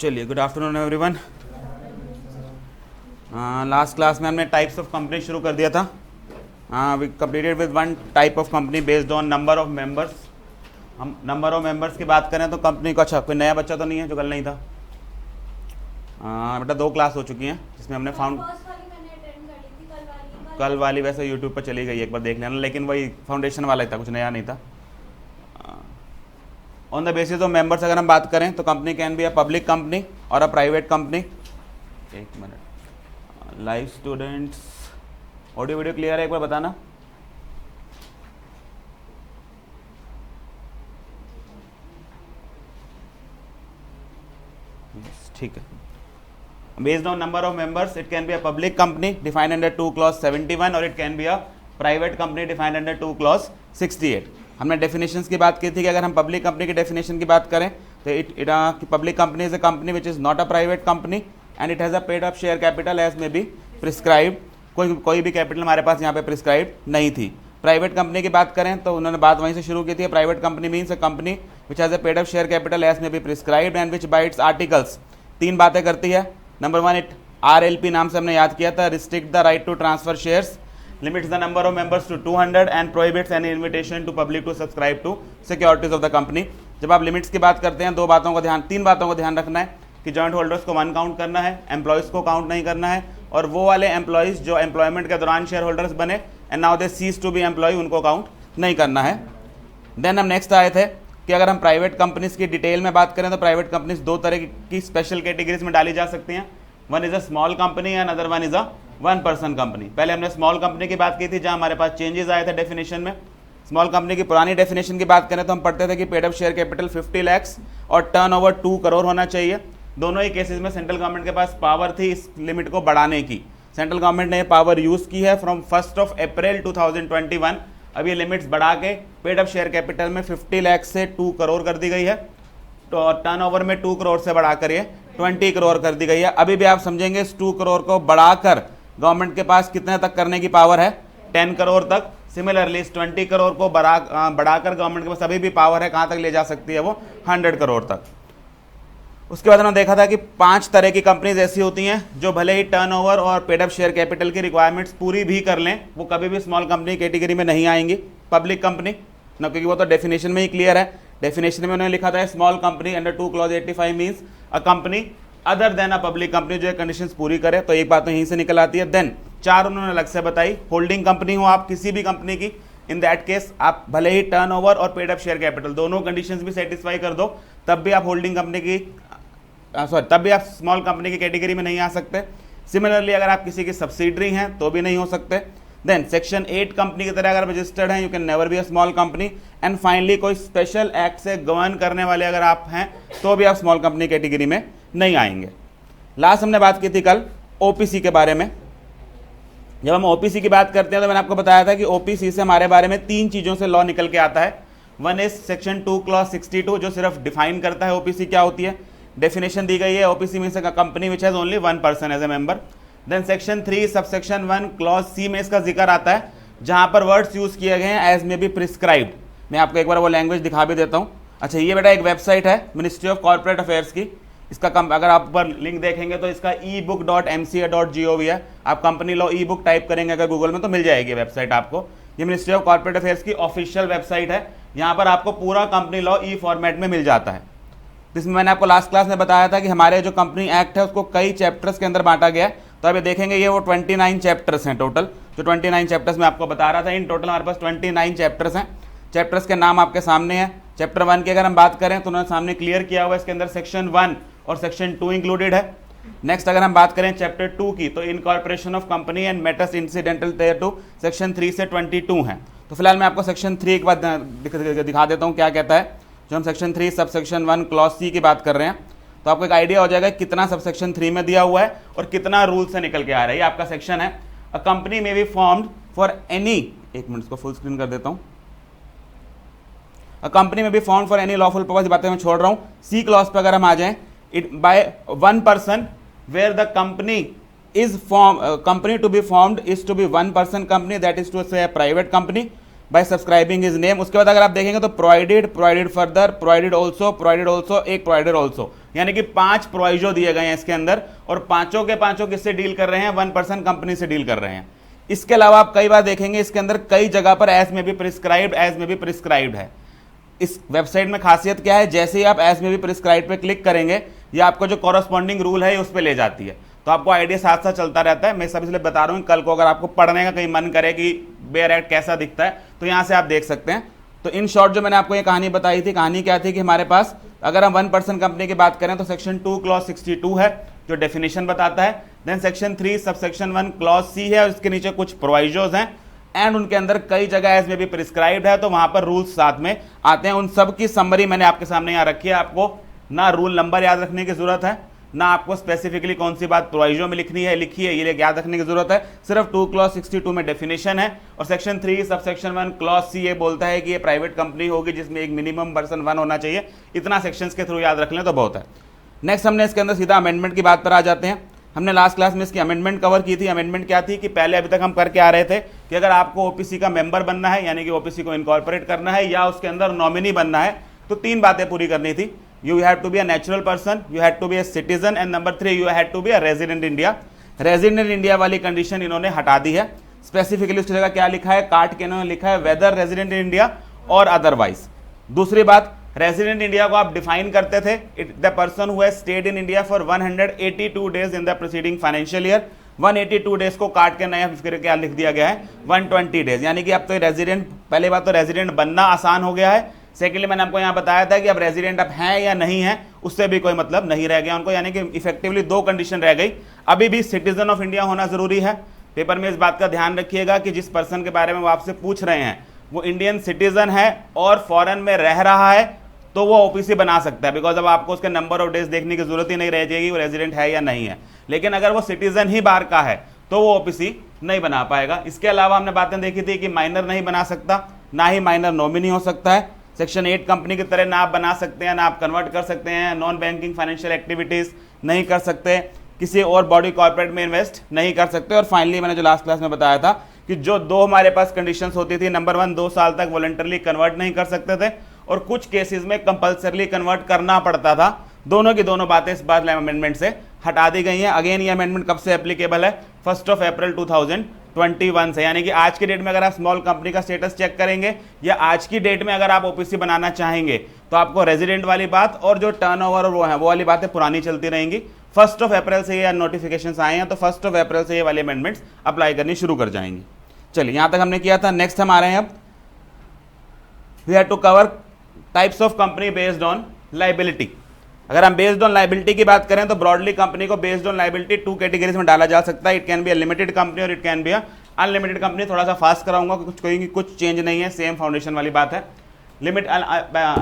चलिए, good afternoon everyone. Last class में हमने टाइप्स ऑफ कंपनी शुरू कर दिया था। We completed with one type of company based on number of members. हम नंबर ऑफ मेंबर्स की बात करें तो कंपनी को, अच्छा कोई नया बच्चा तो नहीं है जो कल नहीं था? बेटा 2 क्लास हो चुकी हैं जिसमें हमने कल वाली वैसे यूट्यूब पर चली गई, एक बार देख लेना, लेकिन वही फाउंडेशन वाला ही था, कुछ नया नहीं था। On the basis of members अगर हम बात करें तो company can be a public company और अ प्राइवेट कंपनी। एक minute, live students, audio video clear है? एक बार बताना। ठीक है। Based on number of members, it can be a public company defined under 2 clause 71 और it can be a private company defined under 2 clause 68। हमने definitions की बात की थी कि अगर हम पब्लिक कंपनी की डेफिनेशन की बात करें तो public company is a company which is not a private company and it has a paid up share capital as may be prescribed. कोई भी कैपिटल हमारे पास यहाँ पे प्रिस्क्राइब्ड नहीं थी। प्राइवेट कंपनी की बात करें तो उन्होंने बात वहीं से शुरू की थी। Private company means a company which has a paid up share capital as may be prescribed and which by its articles 3 बातें करती है। नंबर 1, इट RLP नाम से हमने याद किया था, restrict the right to transfer shares, limits the number of members to 200 and prohibits any invitation to public to subscribe to securities of the company। जब आप लिमिट्स की बात करते हैं 3 बातों को ध्यान रखना है कि जॉइंट होल्डर्स को 1 काउंट करना है, एम्प्लॉयज़ को काउंट नहीं करना है, और वो वाले एम्प्लॉयज़ जो एम्प्लॉयमेंट के दौरान शेयर होल्डर्स बने and now they cease to be employ, उनको काउंट नहीं करना है। देन हम नेक्स्ट आए थे कि अगर हम प्राइवेट कंपनीज की डिटेल में बात करें तो प्राइवेट कंपनीज 2 तरह की स्पेशल कैटेगरीज में डाली जा सकती हैं। One is a small company and other one is a 1 person company. पहले हमने स्मॉल कंपनी की बात की थी जहां हमारे पास चेंजेस आए थे डेफिनेशन में। स्मॉल कंपनी की पुरानी डेफिनेशन की बात करें तो हम पढ़ते थे कि paid up share capital 50 lakh और टर्नओवर 2 करोड़ होना चाहिए। दोनों ही केसेस में सेंट्रल गवर्नमेंट के पास पावर थी इस लिमिट को बढ़ाने की। सेंट्रल गवर्नमेंट ने पावर यूज की है फ्रॉम 1 अप्रैल 2021। अब ये लिमिट्स बढ़ा के पेड अप शेयर कैपिटल में 50 लाख से 2 करोड़ कर दी गई है, तो टर्नओवर में 2 करोड़ से बढ़ाकर ये 20 करोड़ कर दी गई है। अभी भी आप समझेंगे इस 2 करोड़ को बढ़ाकर गवर्नमेंट के पास कितने तक करने की पावर है? 10 करोड़ तक। सिमिलरली इस 20 करोड़ को बढ़ाकर गवर्नमेंट के पास अभी भी पावर है, कहां तक ले जा सकती है वो? 100 करोड़ तक। उसके बाद हमने देखा था कि 5 तरह की कंपनीज ऐसी होती हैं जो भले ही टर्नओवर और पेड अप शेयर कैपिटल की रिक्वायरमेंट्स पूरी भी कर लें, वो कभी भी स्मॉल कंपनी कैटेगरी में नहीं आएंगी। पब्लिक कंपनी ना, क्योंकि वो तो डेफिनेशन में ही क्लियर है। डेफिनेशन में उन्होंने लिखा था small company under 2 clause 85 means a company other than a public company जो कंडीशंस पूरी करे, तो एक बात तो यहीं से निकल आती है। देन 4 उन्होंने अलग से बताई। होल्डिंग कंपनी हो आप किसी भी कंपनी की, इन दैट केस आप भले ही टर्नओवर और पेड अप शेयर कैपिटल दोनों कंडीशंस भी सेटिस्फाई कर दो, तब भी आप होल्डिंग कंपनी की तब भी आप स्मॉल कंपनी की कैटेगरी में नहीं आ सकते। सिमिलरली अगर आप किसी की सब्सिडरी हैं तो भी नहीं हो सकते। देन सेक्शन 8 कंपनी की तरह अगर रजिस्टर्ड हैं, you can never be a small company. And finally कोई स्पेशल एक्ट से गवर्न करने वाले अगर आप हैं तो भी आप स्मॉल कंपनी कैटेगरी में नहीं आएंगे। लास्ट हमने बात की थी कल ओपीसी के बारे में। जब हम ओपीसी की बात करते हैं तो मैंने आपको बताया था कि ओपीसी से हमारे बारे में 3 चीजों से लॉ निकल के आता है। वन इज सेक्शन 2 क्लॉज 62 जो सिर्फ डिफाइन करता है ओपीसी क्या होती है। डेफिनेशन दी गई है, OPC means a company which has only 1 person as a member. Then section 3 subsection 1 clause c में इसका जिक्र आता है जहां पर वर्ड्स यूज किए गए हैं एज मे बी प्रिस्क्राइब्ड। मैं आपको एक बार वो लैंग्वेज दिखा भी देता हूं। अच्छा, ये बेटा एक वेबसाइट है मिनिस्ट्री ऑफ कॉर्पोरेट अफेयर्स की। इसका अगर आप ऊपर लिंक देखेंगे तो इसका ebook.mca.gov है। आप कंपनी लॉ ई बुक टाइप करेंगे अगर गूगल में तो मिल जाएगी वेबसाइट आपको। ये मिनिस्ट्री ऑफ कॉर्पोरेट अफेयर्स की ऑफिशियल वेबसाइट है। यहाँ पर आपको पूरा कंपनी लॉ ई फॉर्मेट में मिल जाता है। जिसमें मैंने आपको लास्ट क्लास में बताया था कि हमारे जो कंपनी एक्ट है उसको कई चैप्टर्स के अंदर बांटा गया है। तो अभी देखेंगे ये वो 29 चैप्टर्स हैं टोटल, जो 29 चैप्टर्स में आपको बता रहा था। इन टोटल हमारे पास 29 चैप्टर्स हैं। चैप्टर्स के नाम आपके सामने हैं। चैप्टर 1 की अगर हम बात करें तो उन्होंने सामने क्लियर किया हुआ है, इसके अंदर सेक्शन 1 और सेक्शन 2 इंक्लूडेड है। नेक्स्ट अगर हम बात करें चैप्टर 2 की तो incorporation of company and matters incidental thereto section 3 से 22 है। तो फिलहाल मैं आपको सेक्शन 3 एक बार दिखा देता हूँ क्या कहता है। जो हम सेक्शन 3 सबसेक्शन 1 क्लॉज सी की बात कर रहे हैं तो आपको एक आइडिया हो जाएगा कितना सबसेक्शन 3 में दिया हुआ है और कितना रूल से निकल के आ रहा है। ये आपका सेक्शन है। अ कंपनी में बी फॉर्म्ड फॉर एनी, एक मिनट इसको फुल स्क्रीन कर देता हूं। अ कंपनी में be formed for any lawful purpose, बातें मैं छोड़ रहा हूं। सी क्लॉज पे अगर हम आ जाएं, it by 1 person where the company is form, company to be formed is to be 1 person company, that is to say private company by subscribing his name. उसके बाद अगर आप देखेंगे तो प्रोवाइडेड फर्दर, प्रोवाइडेड ऑल्सो, एक provided also, यानी कि 5 proviso दिए गए हैं इसके अंदर, और पांचों के पांचों किससे डील कर रहे हैं, 1% कंपनी से डील कर रहे हैं। इसके अलावा आप कई बार देखेंगे इसके अंदर कई जगह पर एज में भी प्रिस्क्राइब्ड है। इस वेबसाइट में खासियत क्या है, जैसे ही आप एज में भी प्रिस्क्राइब पे क्लिक करेंगे, ये आपको जो कॉरस्पॉन्डिंग रूल है उस पर ले जाती है, तो आपको आइडिया साथ साथ चलता रहता है। मैं सब इसलिए बता रहा हूँ, कल को अगर आपको पढ़ने का कहीं मन करे कि बेयर एक्ट कैसा दिखता है, तो यहाँ से आप देख सकते हैं। तो इन शॉर्ट जो मैंने आपको ये कहानी बताई थी, कहानी क्या थी कि हमारे पास अगर हम 1% कंपनी की बात करें तो सेक्शन 2 क्लॉज 62 है जो डेफिनेशन बताता है। Then section 3 subsection 1 clause c है, और इसके नीचे कुछ प्रोविजोज हैं, एंड उनके अंदर कई जगह एज में भी प्रिस्क्राइब्ड है, तो वहां पर रूल्स साथ में आते हैं। उन सब की समरी मैंने आपके सामने यहाँ रखी है। आपको ना रूल नंबर याद रखने की जरूरत है, ना आपको स्पेसिफिकली कौन सी बात प्रोविजो में लिखी है ये याद रखने की जरूरत है। सिर्फ 2 क्लॉज 62 में डेफिनेशन है, और सेक्शन 3 सबसेक्शन 1 क्लॉज सी ये बोलता है कि ये प्राइवेट कंपनी होगी जिसमें एक मिनिमम पर्सन 1 होना चाहिए। इतना सेक्शंस के थ्रू याद रख लें तो बहुत है। नेक्स्ट हमने इसके अंदर सीधा अमेंडमेंट की बात पर आ जाते हैं। हमने लास्ट क्लास में इसकी अमेंडमेंट कवर की थी। अमेंडमेंट क्या थी कि पहले अभी तक हम करके आ रहे थे कि अगर आपको ओपीसी का मेंबर बनना है, यानी कि ओपीसी को इनकॉर्पोरेट करना है, या उसके अंदर नॉमिनी बनना है, तो 3 बातें पूरी करनी थी। You had to be a natural person, you had to be a citizen, and number 3 you had to be a resident India. Resident India वाली कंडीशन इन्होंने हटा दी है। स्पेसिफिकली उसकी जगह क्या लिखा है, काट के इन्होंने लिखा है वेदर रेजिडेंट इन इंडिया और अदरवाइज। दूसरी बात, रेजिडेंट इंडिया को आप डिफाइन करते थे, the person who has stayed in India for 182 days in the preceding financial year. 182 days को काट के नया फिर क्या लिख दिया गया है, 120 डेज, यानी कि अब तो रेजिडेंट, पहले बात तो रेजिडेंट बनना आसान हो गया है। सेकेंडली मैंने आपको यहां बताया था कि अब रेजिडेंट अब हैं या नहीं है, उससे भी कोई मतलब नहीं रह गया उनको, यानी कि इफेक्टिवली 2 कंडीशन रह गई। अभी भी सिटीजन ऑफ इंडिया होना जरूरी है। पेपर में इस बात का ध्यान रखिएगा कि जिस पर्सन के बारे में वो आपसे पूछ रहे हैं वो इंडियन सिटीजन है और फॉरेन में रह रहा है, तो वो ओपीसी बना सकता है, बिकॉज अब आपको उसके नंबर ऑफ डेज देखने की जरूरत ही नहीं रह जाएगी वो रेजिडेंट है या नहीं है। लेकिन अगर वो सिटीजन ही बाहर का है तो वो ओपीसी नहीं बना पाएगा। इसके अलावा हमने बातें देखी थी कि माइनर नहीं बना सकता, ना ही माइनर नॉमिनी हो सकता है। सेक्शन 8 कंपनी की तरह ना आप बना सकते हैं, ना आप कन्वर्ट कर सकते हैं, नॉन बैंकिंग फाइनेंशियल एक्टिविटीज नहीं कर सकते, किसी और बॉडी कॉर्पोरेट में इन्वेस्ट नहीं कर सकते। और फाइनली मैंने जो लास्ट क्लास में बताया था कि जो 2 हमारे पास कंडीशंस होती थी, नंबर 1 2 साल तक वॉलंटरली कन्वर्ट नहीं कर सकते थे, और कुछ केसेस में कंपल्सरली कन्वर्ट करना पड़ता था। दोनों की दोनों बातें इस बार अमेंडमेंट से हटा दी गई हैं। अगेन ये अमेंडमेंट कब से एप्लीकेबल है, 1 अप्रैल 2021 से, यानी कि आज की डेट में अगर आप स्मॉल कंपनी का स्टेटस चेक करेंगे या आज की डेट में अगर आप ओपीसी बनाना चाहेंगे तो आपको रेजिडेंट वाली बात और जो टर्नओवर वो है वो वाली बातें पुरानी चलती रहेंगी। 1 अप्रैल से ये नोटिफिकेशंस आए हैं, तो 1 अप्रैल से ये वाले अमेंडमेंट्स अप्लाई करनी शुरू कर जाएंगी। चलिए यहां तक हमने किया था। नेक्स्ट हम आ रहे हैं अब, we have to cover types of company based on liability. अगर हम बेस्ड ऑन लाइबिलिटी की बात करें तो ब्रॉडली कंपनी को बेस्ड ऑन लाइबिलिटी 2 कैटेगरीज में डाला जा सकता है। It can be a limited company और it can be a unlimited company. थोड़ा सा फास्ट कराऊंगा, कुछ चेंज नहीं है, सेम फाउंडेशन वाली बात है।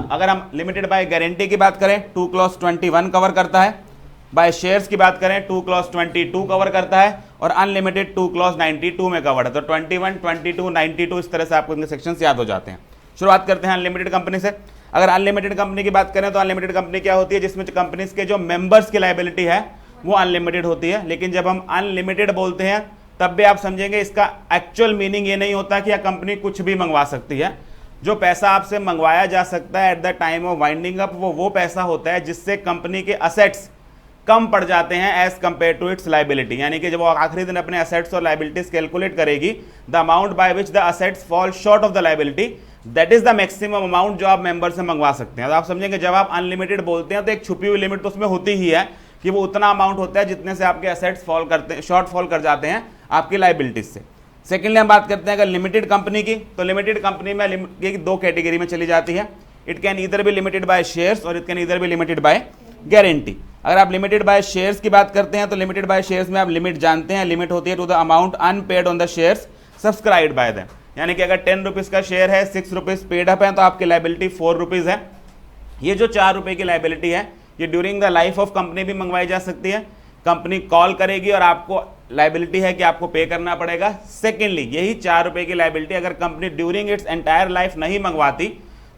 अगर हम लिमिटेड बाय गारंटी की बात करें 2 क्लॉज 21 कवर करता है, बाय शेयर्स की बात करें 2 क्लॉज 22 कवर करता है, और अनलिमिटेड 2 क्लॉज 92 में कवर्ड है। तो 21, 22, 92 इस तरह से आपको इनके सेक्शंस याद हो जाते हैं। शुरुआत करते हैं अनलिमिटेड कंपनी से। अगर अनलिमिटेड कंपनी की बात करें तो अनलिमिटेड कंपनी क्या होती है, जिसमें कंपनीज के जो मेंबर्स की लायबिलिटी है वो अनलिमिटेड होती है। लेकिन जब हम अनलिमिटेड बोलते हैं तब भी आप समझेंगे इसका एक्चुअल मीनिंग ये नहीं होता कि यह कंपनी कुछ भी मंगवा सकती है। जो पैसा आपसे मंगवाया जा सकता है eight the time of winding up वो पैसा होता है जिससे कंपनी के असेट्स कम पड़ जाते हैं as compare to its liability. यानी कि जब वो आखिरी दिन अपने असेट्स और लाइबिलिटीज कैलकुलेट करेगी, the amount by which the assets fall short of the liability, that is the maximum amount जो आप मेंबर से मंगवा सकते हैं। तो आप समझेंगे जब आप अनलिमिटेड बोलते हैं तो एक छुपी हुई लिमिट तो उसमें होती ही है कि वो उतना अमाउंट होता है जितने से आपके असेट्स फॉल करते हैं, शॉर्ट फॉल कर जाते हैं आपकी लाइबिलिटीज से। सेकेंडली हम बात करते हैं अगर लिमिटेड कंपनी की, तो लिमिटेड कंपनी में 2 कैटेगरी में चली जाती है। It can either be limited by shares और it can either be limited by guarantee. अगर आप लिमिटेड बाय शेयर्स की बात करते हैं तो लिमिटेड बाय शेयर्स में आप लिमिट जानते हैं, लिमिट होती है to the amount unpaid on the shares subscribed by them. यानी कि अगर 10 रुपीज का शेयर है, 6 रुपीज पेड अप है, तो आपकी लाइबिलिटी 4 रुपीज है। ये जो 4 रुपए की लाइबिलिटी है ये during the life of company भी मंगवाई जा सकती है। कंपनी कॉल करेगी और आपको लाइबिलिटी है कि आपको पे करना पड़ेगा। सेकेंडली यही 4 रुपए की लाइबिलिटी अगर company during its entire life नहीं मंगवाती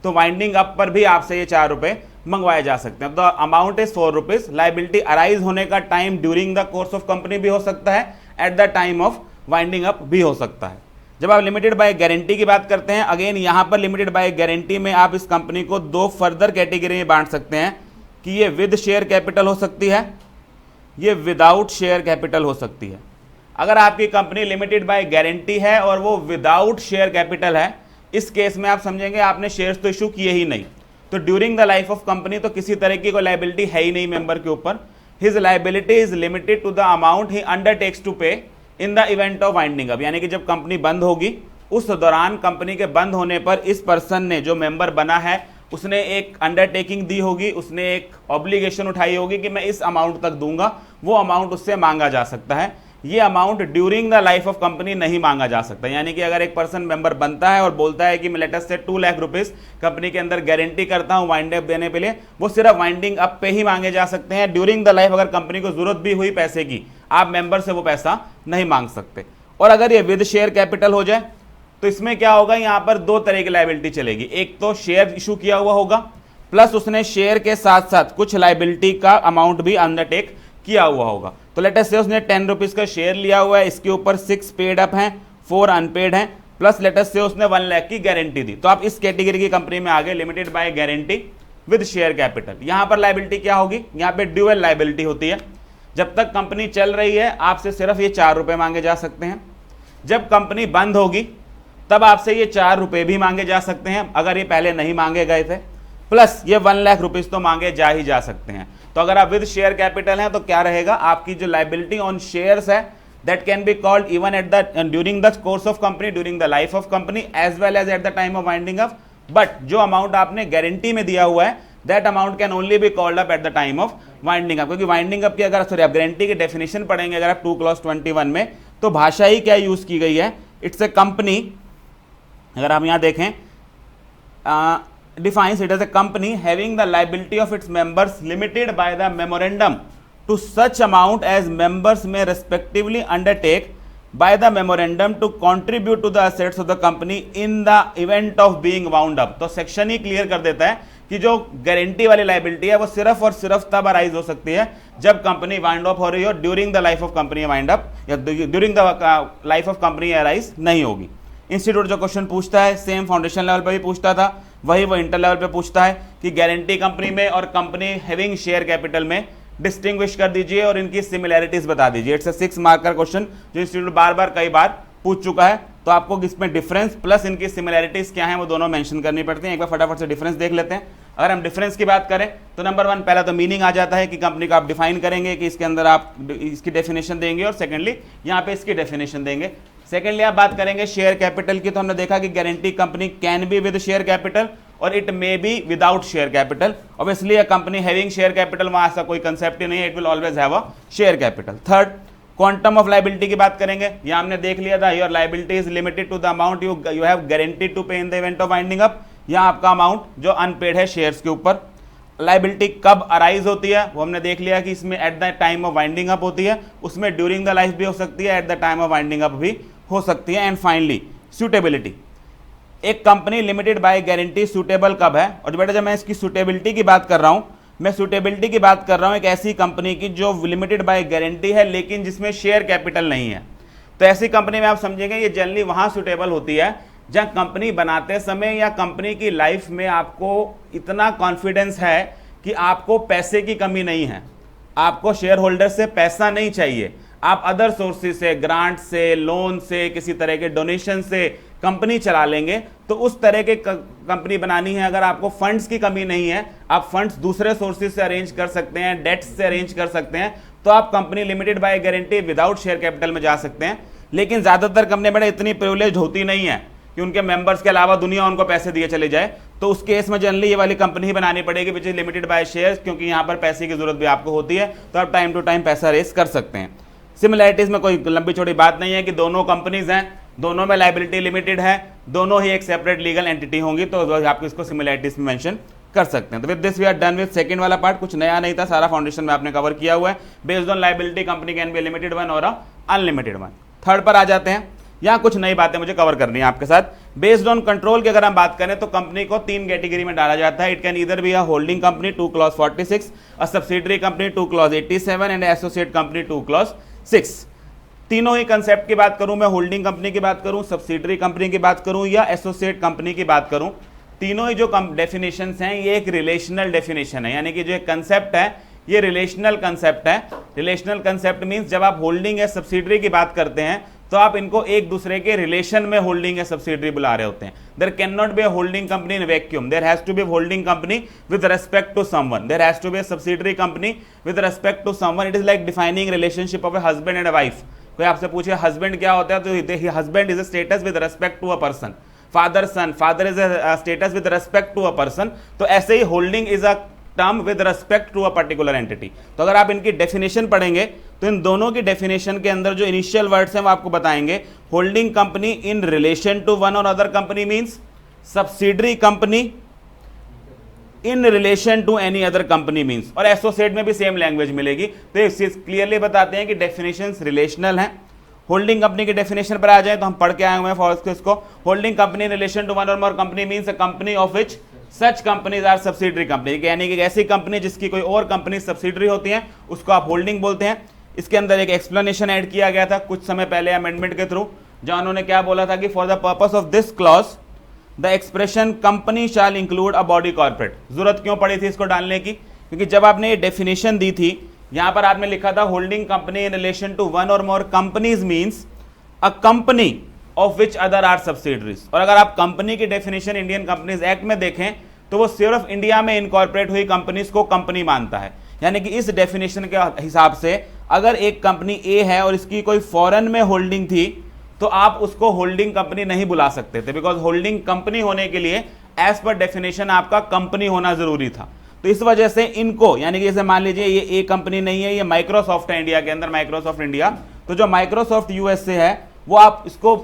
तो वाइंडिंग अप पर भी आपसे ये 4 रुपए मंगवाए जा सकते हैं। The amount is 4 rupees. Liability arise होने का time during the course of company भी हो सकता है, eight the time of winding up भी हो सकता है। जब आप लिमिटेड बाय गारंटी की बात करते हैं, अगेन यहां पर लिमिटेड बाय गारंटी में आप इस कंपनी को दो फर्दर कैटेगरी में बांट सकते हैं कि ये विद शेयर कैपिटल हो सकती है, ये विदाउट शेयर कैपिटल हो सकती है। अगर आपकी कंपनी लिमिटेड बाय गारंटी है और वो विदाउट शेयर कैपिटल है, इस केस में आप समझेंगे आपने शेयर्स तो इशू किए ही नहीं, तो during the life of company तो किसी तरह की कोई लाइबिलिटी है ही नहीं मेंबर के ऊपर। His liability is limited to the amount he undertakes to pay in the event of winding up, यानी कि जब कंपनी बंद होगी उस दौरान कंपनी के बंद होने पर इस पर्सन ने, जो मेंबर बना है, उसने एक अंडरटेकिंग दी होगी, उसने एक ऑब्लिगेशन उठाई होगी कि मैं इस अमाउंट तक दूंगा, वो अमाउंट उससे मांगा जा सकता है। ये amount during the life of company नहीं मांगा जा सकता। यानी कि अगर एक पर्सन मेंबर बनता है और बोलता है कि मैं लेट अस से 2 लाख रुपीस कंपनी के अंदर गारंटी करता हूं वाइंड अप देने के लिए, वो सिर्फ वाइंडिंग अप पे ही मांगे जा सकते हैं। ड्यूरिंग द लाइफ अगर कंपनी को जरूरत भी हुई पैसे की, आप मेंबर से वो पैसा नहीं मांग सकते। और अगर ये विद शेयर कैपिटल हो जाए तो इसमें क्या होगा, यहां पर दो तरह की लाइबिलिटी चलेगी। एक तो शेयर इशू किया हुआ होगा, प्लस उसने शेयर के साथ साथ कुछ लाइबिलिटी का अमाउंट भी अंडरटेक किया हुआ होगा। तो लेट अस से उसने 10 रुपीज का शेयर लिया हुआ है, इसके ऊपर 6 पेड अप हैं, 4 अनपेड हैं, प्लस लेट अस से उसने 1 लाख की गारंटी दी। तो आप इस कैटेगरी की कंपनी में आ गए, limited by guarantee with share capital. यहां पर लाइबिलिटी क्या होगी, यहां पे ड्यूअल लाइबिलिटी होती है। जब तक कंपनी चल रही है आपसे सिर्फ ये 4 रुपए मांगे जा सकते हैं, जब कंपनी बंद होगी तब आपसे ये 4 रुपए भी मांगे जा सकते हैं, अगर ये पहले नहीं मांगे गए थे, प्लस ये 1 लाख रुपीज तो मांगे जा ही जा सकते हैं। तो अगर आप विद शेयर कैपिटल हैं तो क्या रहेगा, आपकी जो लाइबिलिटी ऑन शेयर्स है that can be called even at the during the course of company, during the life of company, as well as at the time of winding up. But जो amount आपने guarantee में दिया हुआ है that amount can only be called up at the time of winding up. क्योंकि winding up की अगर आप गारंटी की डेफिनेशन पढ़ेंगे अगर आप 2 क्लॉज 21 में, तो भाषा ही क्या यूज की गई है, इट्स ए कंपनी, अगर आप यहां देखें, defines it as a company having the liability of its members limited by the memorandum to such amount as members may respectively undertake by the memorandum to contribute to the assets of the company in the event of being wound up। तो section ही clear कर देता है कि जो guarantee वाली liability है वो सिर्फ और सिर्फ तब अराइज हो सकती है जब कंपनी वाइंड अप हो रही हो, during the life of company wind up या during the life of company arise नहीं होगी। इंस्टीट्यूट जो क्वेश्चन पूछता है सेम फाउंडेशन लेवल पर भी पूछता था, वही वो इंटर लेवल पे पूछता है कि गारंटी कंपनी में और कंपनी हैविंग शेयर कैपिटल में डिस्टिंग्विश कर दीजिए और इनकी सिमिलैरिटीज बता दीजिए। इट्स अ 6 मार्कर क्वेश्चन जो इंस्टीट्यूट बार बार कई बार पूछ चुका है। तो आपको इसमें डिफरेंस प्लस इनकी सिमिलैरिटीज क्या है वो दोनों मेंशन करनी पड़ती हैं। एक बार फटाफट से डिफरेंस देख लेते हैं। अगर हम डिफरेंस की बात करें तो नंबर 1 पहला तो मीनिंग आ जाता है कि कंपनी को आप डिफाइन करेंगे कि इसके अंदर आप इसकी डेफिनेशन देंगे, और सेकेंडली यहाँ पे इसकी डेफिनेशन देंगे। सेकेंडली आप बात करेंगे शेयर कैपिटल की, तो हमने देखा कि guarantee company can be with share capital और it may be without share capital. Obviously a company having share capital, वहां ऐसा कोई कंसेप्ट ही नहीं है, it will always have a share capital. Third, quantum of liability की बात करेंगे, यहां हमने देख लिया था your liability is limited to the amount you have guaranteed to pay in the event of winding up. यहां आपका अमाउंट जो अनपेड है शेयर्स के ऊपर। लाइबिलिटी कब अराइज होती है वो हमने देख लिया कि इसमें eight the time of winding up होती है, उसमें ड्यूरिंग द लाइफ भी हो सकती है, eight the time of winding up भी हो सकती है। एंड फाइनली सूटेबिलिटी, एक company limited by guarantee suitable कब है। और बेटा जब मैं इसकी सूटेबिलिटी की बात कर रहा हूं, मैं सूटेबिलिटी की बात कर रहा हूं एक ऐसी कंपनी की जो लिमिटेड बाय गारंटी है लेकिन जिसमें शेयर कैपिटल नहीं है। तो ऐसी कंपनी में आप समझेंगे ये जनरली वहां सूटेबल होती है जहां कंपनी बनाते समय या कंपनी की लाइफ में आपको इतना कॉन्फिडेंस है कि आपको पैसे की कमी नहीं है, आपको शेयर होल्डर से पैसा नहीं चाहिए, आप अदर सोर्सेज से, ग्रांट से, लोन से, किसी तरह के डोनेशन से कंपनी चला लेंगे। तो उस तरह के कंपनी बनानी है। अगर आपको फंड्स की कमी नहीं है, आप फंड्स दूसरे सोर्सेज से अरेंज कर सकते हैं, डेट्स से अरेंज कर सकते हैं, तो आप company limited by guarantee without share capital में जा सकते हैं। लेकिन ज्यादातर कंपनी बेटा इतनी प्रिविलेज होती नहीं है कि उनके मेंबर्स के अलावा दुनिया उनको पैसे दिए चले जाए। तो उस केस में जनरली ये वाली कंपनी ही बनानी पड़ेगी which is limited by shares, क्योंकि यहां पर पैसे की जरूरत भी आपको होती है, तो आप टाइम टू टाइम पैसा रेस कर सकते हैं। सिमिलैरिटीज में कोई लंबी छोटी बात नहीं है कि दोनों कंपनीज हैं, दोनों में लाइबिलिटी लिमिटेड है, दोनों ही एक सेपरेट लीगल एंटिटी होंगी, तो आप इसको सिमिलैरिटीज में मेंशन कर सकते हैं। तो with this we are done with second वाला पार्ट। कुछ नया नहीं था, सारा फाउंडेशन में आपने कवर किया हुआ है। Based on liability company can B limited one और अनलिमिटेड वन। थर्ड पर आ जाते हैं, यहां कुछ नई बातें मुझे कवर करनी है आपके साथ। बेस्ड ऑन कंट्रोल की अगर हम बात करें तो कंपनी को 3 कैटेगरी में डाला जाता है। It can either B a holding company 2 clause 46, a subsidiary company 2 clause 87 and associate company 2 clause 6। तीनों ही कंसेप्ट की बात करूं, मैं होल्डिंग कंपनी की बात करूं, सब्सिडरी कंपनी की बात करूं या एसोसिएट कंपनी की बात करूं, तीनों ही जो डेफिनेशंस हैं ये एक रिलेशनल डेफिनेशन है, यानी कि जो एक कंसेप्ट है ये रिलेशनल कंसेप्ट है। रिलेशनल कंसेप्ट मींस जब आप होल्डिंग या सब्सिडरी की बात करते हैं तो आप इनको एक दूसरे के रिलेशन में होल्डिंग या सब्सिडरी बुला रहे होते हैं। There can not be a holding company in vacuum, there has to be holding company with respect to someone, there has to be a subsidiary company with respect to someone. It is like defining relationship of a husband and a wife. कोई आपसे पूछे husband क्या होता है तो husband is a status with respect to a person, father son, father is a status with respect to a person. तो ऐसे ही holding is a term with respect to a particular entity. तो अगर आप इनकी डेफिनेशन पढ़ेंगे तो इन दोनों की डेफिनेशन के अंदर जो इनिशियल वर्ड्स हैं वो आपको बताएंगे। Holding company in relation to one or other company means subsidiary company in relation to any other company means, और एसोसिएट में भी सेम लैंग्वेज मिलेगी। तो ये क्लियरली बताते हैं कि डेफिनेशंस रिलेशनल हैं। होल्डिंग कंपनी की डेफिनेशन पर आ जाए तो हम पढ़ के आए हुए हैं फॉर इसको। Holding company in relation to one or more company means a company of which such companies are subsidiary company, यानी कि ऐसी कंपनी जिसकी कोई और कंपनी सब्सिडरी होती है उसको आप होल्डिंग बोलते हैं। इसके अंदर एक एक्सप्लेनेशन ऐड किया गया था कुछ समय पहले अमेंडमेंट के थ्रू, जहां उन्होंने क्या बोला था कि for the purpose of this clause the expression company shall include a body corporate. जरूरत क्यों पड़ी थी इसको डालने की? क्योंकि जब आपने ये डेफिनेशन दी थी यहां पर आपने लिखा था holding company in relation to one or more companies means a company of which other are subsidiaries. और अगर आप कंपनी की डेफिनेशन इंडियन कंपनीज एक्ट में देखें तो वो सिर्फ इंडिया में इनकॉर्पोरेट हुई कंपनीज को कंपनी मानता है। यानी कि इस डेफिनेशन के हिसाब से अगर एक कंपनी ए है और इसकी कोई फॉरेन में होल्डिंग थी तो आप उसको होल्डिंग कंपनी नहीं बुला सकते थे, बिकॉज होल्डिंग कंपनी होने के लिए एज पर डेफिनेशन आपका कंपनी होना जरूरी था। तो इस वजह से इनको, यानी कि जैसे मान लीजिए ये ए कंपनी नहीं है, ये माइक्रोसॉफ्ट है इंडिया के अंदर, माइक्रोसॉफ्ट इंडिया, तो जो माइक्रोसॉफ्ट यूएसए है वो आप इसको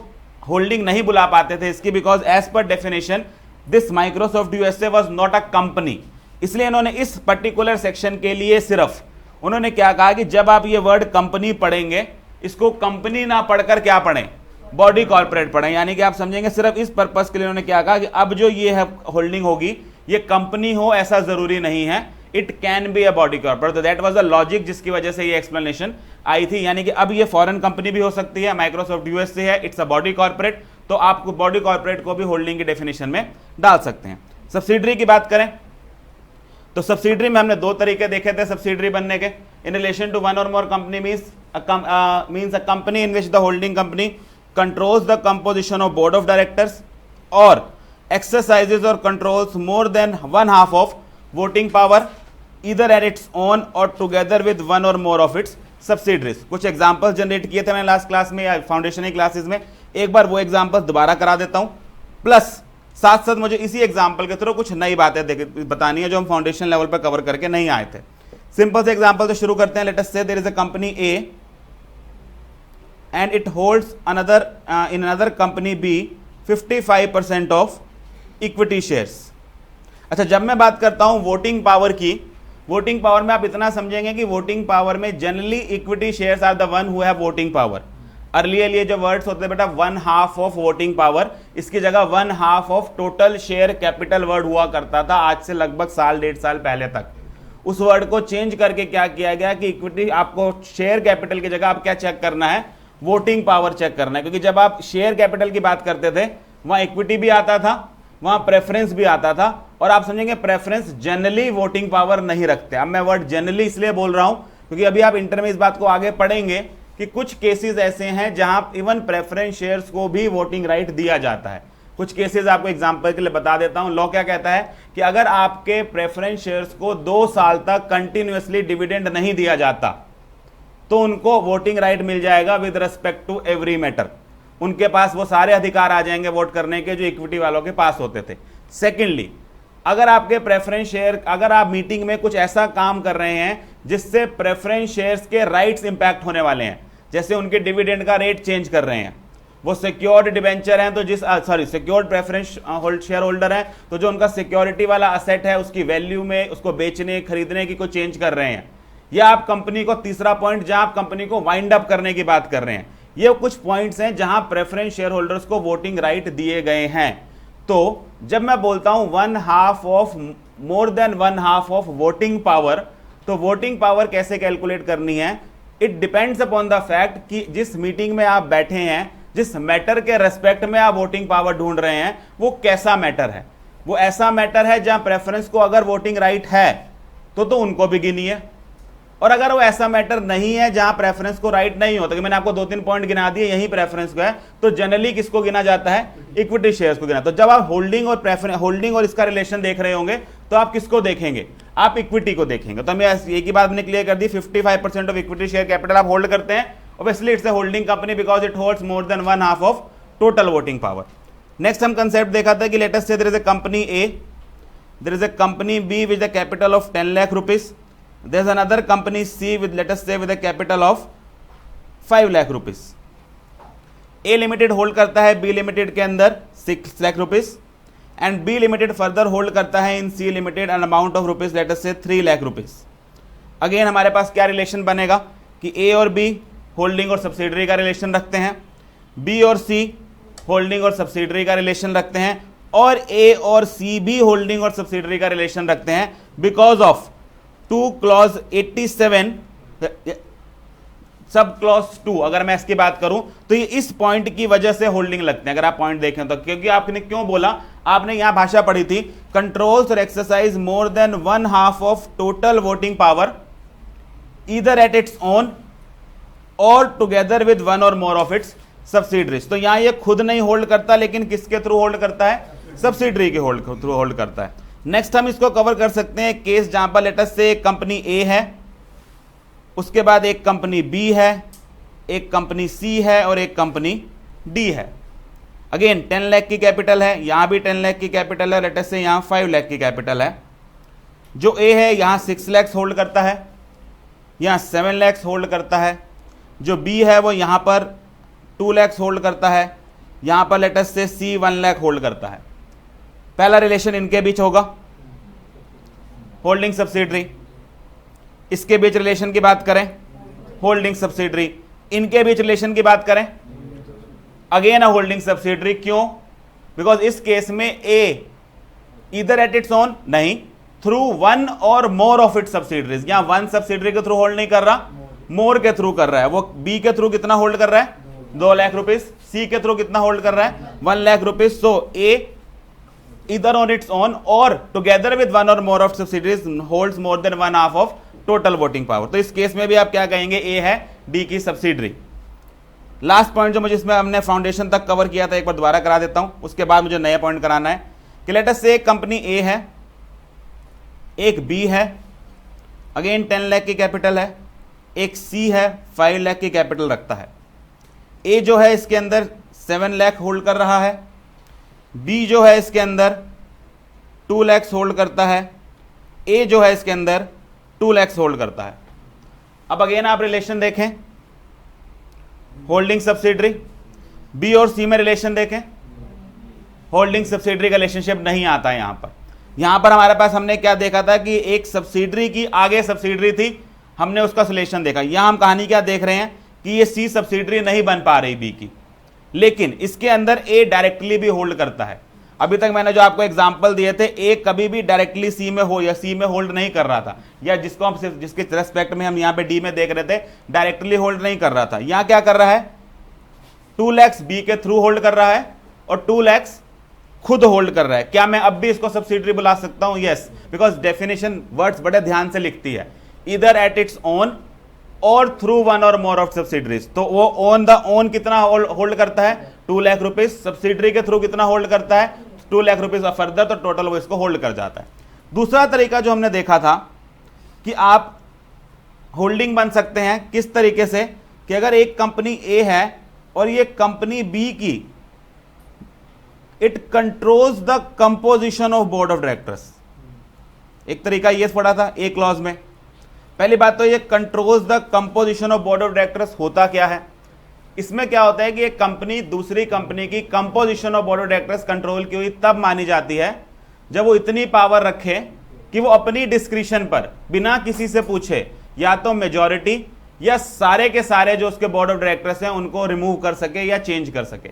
होल्डिंग नहीं बुला पाते थे इसकी, because as per definition this Microsoft USA was not a company. इसलिए इन्होंने इस पर्टिकुलर सेक्शन के लिए सिर्फ उन्होंने क्या कहा कि जब आप ये वर्ड कंपनी पढ़ेंगे इसको कंपनी ना पढ़कर क्या पढ़ें, बॉडी कॉर्पोरेट पढ़ें। यानी कि आप समझेंगे सिर्फ इस पर्पस के लिए उन्होंने क्या कहा कि अब जो ये है होल्डिंग होगी ये कंपनी हो ऐसा जरूरी नहीं है, it can be a body corporate. तो दैट वाज द लॉजिक जिसकी वजह से ये एक्सप्लेनेशन आई थी। यानी कि अब ये फॉरेन कंपनी भी हो सकती है, माइक्रोसॉफ्ट यूएसए है, इट्स अ बॉडी कॉर्पोरेट, तो आपको बॉडी कॉर्पोरेट को भी होल्डिंग की डेफिनेशन में डाल सकते हैं। सब्सिडरी की बात करें तो सब्सिडरी में हमने दो तरीके देखे थे सब्सिडरी बनने के। इन relation to one or more company means a company in which the holding company controls the composition of board of directors or exercises or controls more than one half of voting power either at its own or together with one or more of its subsidiaries. कुछ examples generate किए थे मैंने last class में या foundation classes में, एक बार वो examples दोबारा करा देता हूं, प्लस साथ साथ मुझे इसी एग्जांपल के थ्रू कुछ नई बातें बतानी है जो हम फाउंडेशन लेवल पर कवर करके नहीं आए थे। सिंपल से एग्जांपल से शुरू करते हैं। Let us say there is a company A and it holds another in another company B 55% of equity shares. अच्छा, जब मैं बात करता हूं वोटिंग पावर की, वोटिंग पावर में आप इतना समझेंगे कि वोटिंग पावर में generally equity shares are the one who have voting power. Earlier ये जो वर्ड्स होते हैं बेटा one half of voting power, इसकी जगह one half of total share capital word हुआ करता था आज से लगभग साल डेढ़ साल पहले तक। उस वर्ड को चेंज करके क्या किया गया कि इक्विटी, आपको शेयर कैपिटल की जगह आप क्या चेक करना है, वोटिंग पावर चेक करना है। क्योंकि जब आप शेयर कैपिटल की बात करते थे वहां इक्विटी भी आता था, वहां प्रेफरेंस भी आता था, और आप समझेंगे प्रेफरेंस जनरली वोटिंग पावर नहीं रखते। अब मैं वर्ड जनरली इसलिए बोल रहा हूं क्योंकि अभी आप इंटर में इस बात को आगे पढ़ेंगे कि कुछ केसेस ऐसे हैं जहां इवन प्रेफरेंस शेयर्स को भी वोटिंग राइट दिया जाता है। कुछ केसेस आपको एग्जांपल के लिए बता देता हूं। लॉ क्या कहता है कि अगर आपके प्रेफरेंस शेयर्स को 2 साल तक कंटिन्यूअसली डिविडेंड नहीं दिया जाता तो उनको वोटिंग राइट मिल जाएगा with respect to every matter. उनके पास वो सारे अधिकार आ जाएंगे वोट करने के जो इक्विटी वालों के पास होते थे। सेकेंडली, अगर आपके प्रेफरेंस शेयर, अगर आप मीटिंग में कुछ ऐसा काम कर रहे हैं जिससे प्रेफरेंस शेयर्स के राइट्स इंपैक्ट होने वाले हैं, जैसे उनके डिविडेंड का रेट चेंज कर रहे हैं, वो सिक्योर्ड डिबेंचर हैं तो सिक्योर्ड प्रेफरेंस शेयर होल्डर हैं तो जो उनका सिक्योरिटी वाला असेट है उसकी वैल्यू में उसको बेचने खरीदने की को चेंज कर रहे हैं, या आप कंपनी को, तीसरा पॉइंट जहां आप कंपनी को वाइंड अप करने की बात कर रहे हैं, ये कुछ पॉइंट्स हैं जहां प्रेफरेंस शेयर होल्डर्स को वोटिंग राइट दिए गए हैं। तो जब मैं बोलता हूं one half of, more than one half of voting power, तो वोटिंग पावर कैसे कैलकुलेट करनी है, it depends upon the fact कि जिस मीटिंग में आप बैठे हैं, जिस मैटर के रेस्पेक्ट में आप वोटिंग पावर ढूंढ रहे हैं, वो कैसा मैटर है। वो ऐसा मैटर है जहां प्रेफरेंस को अगर वोटिंग राइट है तो उनको भी गिनिए, और अगर वो ऐसा मैटर नहीं है जहां प्रेफरेंस को राइट नहीं होता, कि मैंने आपको 2-3 पॉइंट गिना दिए यही प्रेफरेंस को है, तो जनरली किसको गिना जाता है, इक्विटी शेयर्स को गिना। तो जब आप होल्डिंग और प्रेफरेंस, होल्डिंग और इसका रिलेशन देख रहे होंगे तो आप किसको देखेंगे, आप इक्विटी को देखेंगे। तो हमें एक ही बात मैंने क्लियर कर दी, 55% ऑफ इक्विटी शेयर कैपिटल आप होल्ड करते हैं, obviously it's a holding company because it holds more than 1/2 of total voting power. Next हम कंसेप्ट देखा था कि let us say there is a company A, there is a company B with a capital of 10 lakh rupees, there is another company C with, let us say, with a capital of 5 lakh rupees. A limited hold करता है B limited के अंदर 6 lakh rupees, and B limited further hold करता है इन C limited an amount of rupees late us से 3 lakh rupees. Again हमारे पास क्या relation बनेगा कि A और B होल्डिंग और सब्सिडरी का रिलेशन रखते हैं, B और C होल्डिंग और सब्सिडरी का रिलेशन रखते हैं, और A और C भी होल्डिंग और सब्सिडरी का रिलेशन रखते हैं because of 2 clause 87 sub clause 2। अगर मैं इसकी बात करूं तो ये इस पॉइंट की वजह से होल्डिंग लगते हैं। अगर आप पॉइंट देखें तो, क्योंकि आपने क्यों बोला, आपने यहां भाषा पढ़ी थी, कंट्रोल्स और exercise more than 1/2 of total voting power either at its own or together with one or more of its subsidiaries. तो यहां ये खुद नहीं होल्ड करता, लेकिन किसके थ्रू होल्ड करता है, सब्सिडरी के थ्रू होल्ड करता है। नेक्स्ट हम इसको कवर कर सकते हैं केस जहां पर लेट अस से एक कंपनी ए है, उसके बाद एक कंपनी बी है, एक कंपनी सी है और एक कंपनी डी है। अगेन 10 लाख की कैपिटल है, यहां भी 10 लाख की कैपिटल है, लेट अस से यहां 5 लाख की कैपिटल है। जो ए है यहां 6 लाख होल्ड करता है, यहां 7 लाख होल्ड करता है। जो बी है वो यहां पर 2 लाख होल्ड करता है, यहां पर लेट अस से सी 1 लाख होल्ड करता है। पहला रिलेशन इनके बीच होगा होल्डिंग सब्सिडरी, इसके बीच रिलेशन की बात करें होल्डिंग सब्सिडरी, इनके बीच रिलेशन की बात करें अगेन अ होल्डिंग सब्सिडरी। क्यों, बिकॉज इस केस में ए इधर एट इट्स ओन नहीं, through one or more of it subsidiaries. यहां वन सब्सिडरी के थ्रू होल्ड नहीं कर रहा, मोर के थ्रू कर रहा है। वो बी के थ्रू कितना होल्ड कर रहा है, 2 लाख रुपीस, सी के थ्रू कितना होल्ड कर रहा है, 1 lakh rupees. So A either on its own or together with one or more of subsidiaries holds more than 1/2 of total voting power। तो इस केस में भी आप क्या कहेंगे, ए है डी की सब्सिडरी। लास्ट पॉइंट जो मुझे इसमें हमने फाउंडेशन तक कवर किया था, एक बार दोबारा करा देता हूं, उसके बाद मुझे नया पॉइंट कराना है कि लेट अस से एक कंपनी ए है, एक बी है, अगेन 10 लाख की कैपिटल है, एक सी है 5 लाख की कैपिटल रखता है। ए जो है इसके अंदर 7 लाख होल्ड कर रहा है, बी जो है इसके अंदर 2 लाख होल्ड करता है, ए जो है इसके अंदर 2 लाख होल्ड करता है। अब अगेन आप रिलेशन देखें होल्डिंग सब्सिडरी, बी और सी में रिलेशन देखें, होल्डिंग सब्सिडरी का रिलेशनशिप नहीं आता है यहां पर हमारे पास हमने क्या देखा था कि एक सब्सिडरी की आगे सब्सिडरी थी, हमने उसका रिलेशन देखा। यहां हम कहानी क्या देख रहे हैं कि ये सी सब्सिडरी नहीं बन पा रही बी की, लेकिन इसके अंदर ए डायरेक्टली भी होल्ड करता है। अभी तक मैंने जो आपको एग्जांपल दिए थे, ए कभी भी डायरेक्टली सी में हो या सी में होल्ड नहीं कर रहा था, या जिसको हम सिर्फ जिसके रेस्पेक्ट में हम यहां पे डी में देख रहे थे डायरेक्टली होल्ड नहीं कर रहा था। यहां क्या कर रहा है, 2 लाख बी के थ्रू होल्ड कर रहा है और 2 लाख खुद होल्ड कर रहा है। क्या मैं अब भी इसको सब्सिडरी बुला सकता हूं, यस, बिकॉज डेफिनेशन वर्ड्स बड़े ध्यान से लिखती है, इधर एट इट्स ओन और through one or more of subsidiaries. तो वो ओन द ओन कितना होल्ड करता है, 2 लाख रुपीस, सब्सिडरी के थ्रू कितना होल्ड करता है, 2 लाख रुपीस और फर्दर, तो टोटल वो इसको होल्ड कर जाता है। दूसरा तरीका जो हमने देखा था कि आप होल्डिंग बन सकते हैं किस तरीके से, कि अगर एक कंपनी ए है और ये कंपनी बी की, it controls the composition of board of directors. एक तरीका ये पढ़ा था ए क्लॉज में। पहली बात तो ये controls the composition of board of directors होता क्या है, इसमें क्या होता है कि एक कंपनी दूसरी कंपनी की composition of board of directors control की हुई तब मानी जाती है जब वो इतनी पावर रखे कि वो अपनी डिस्क्रिशन पर बिना किसी से पूछे या तो मेजॉरिटी या सारे के सारे जो उसके बोर्ड ऑफ डायरेक्टर्स हैं उनको रिमूव कर सके या चेंज कर सके।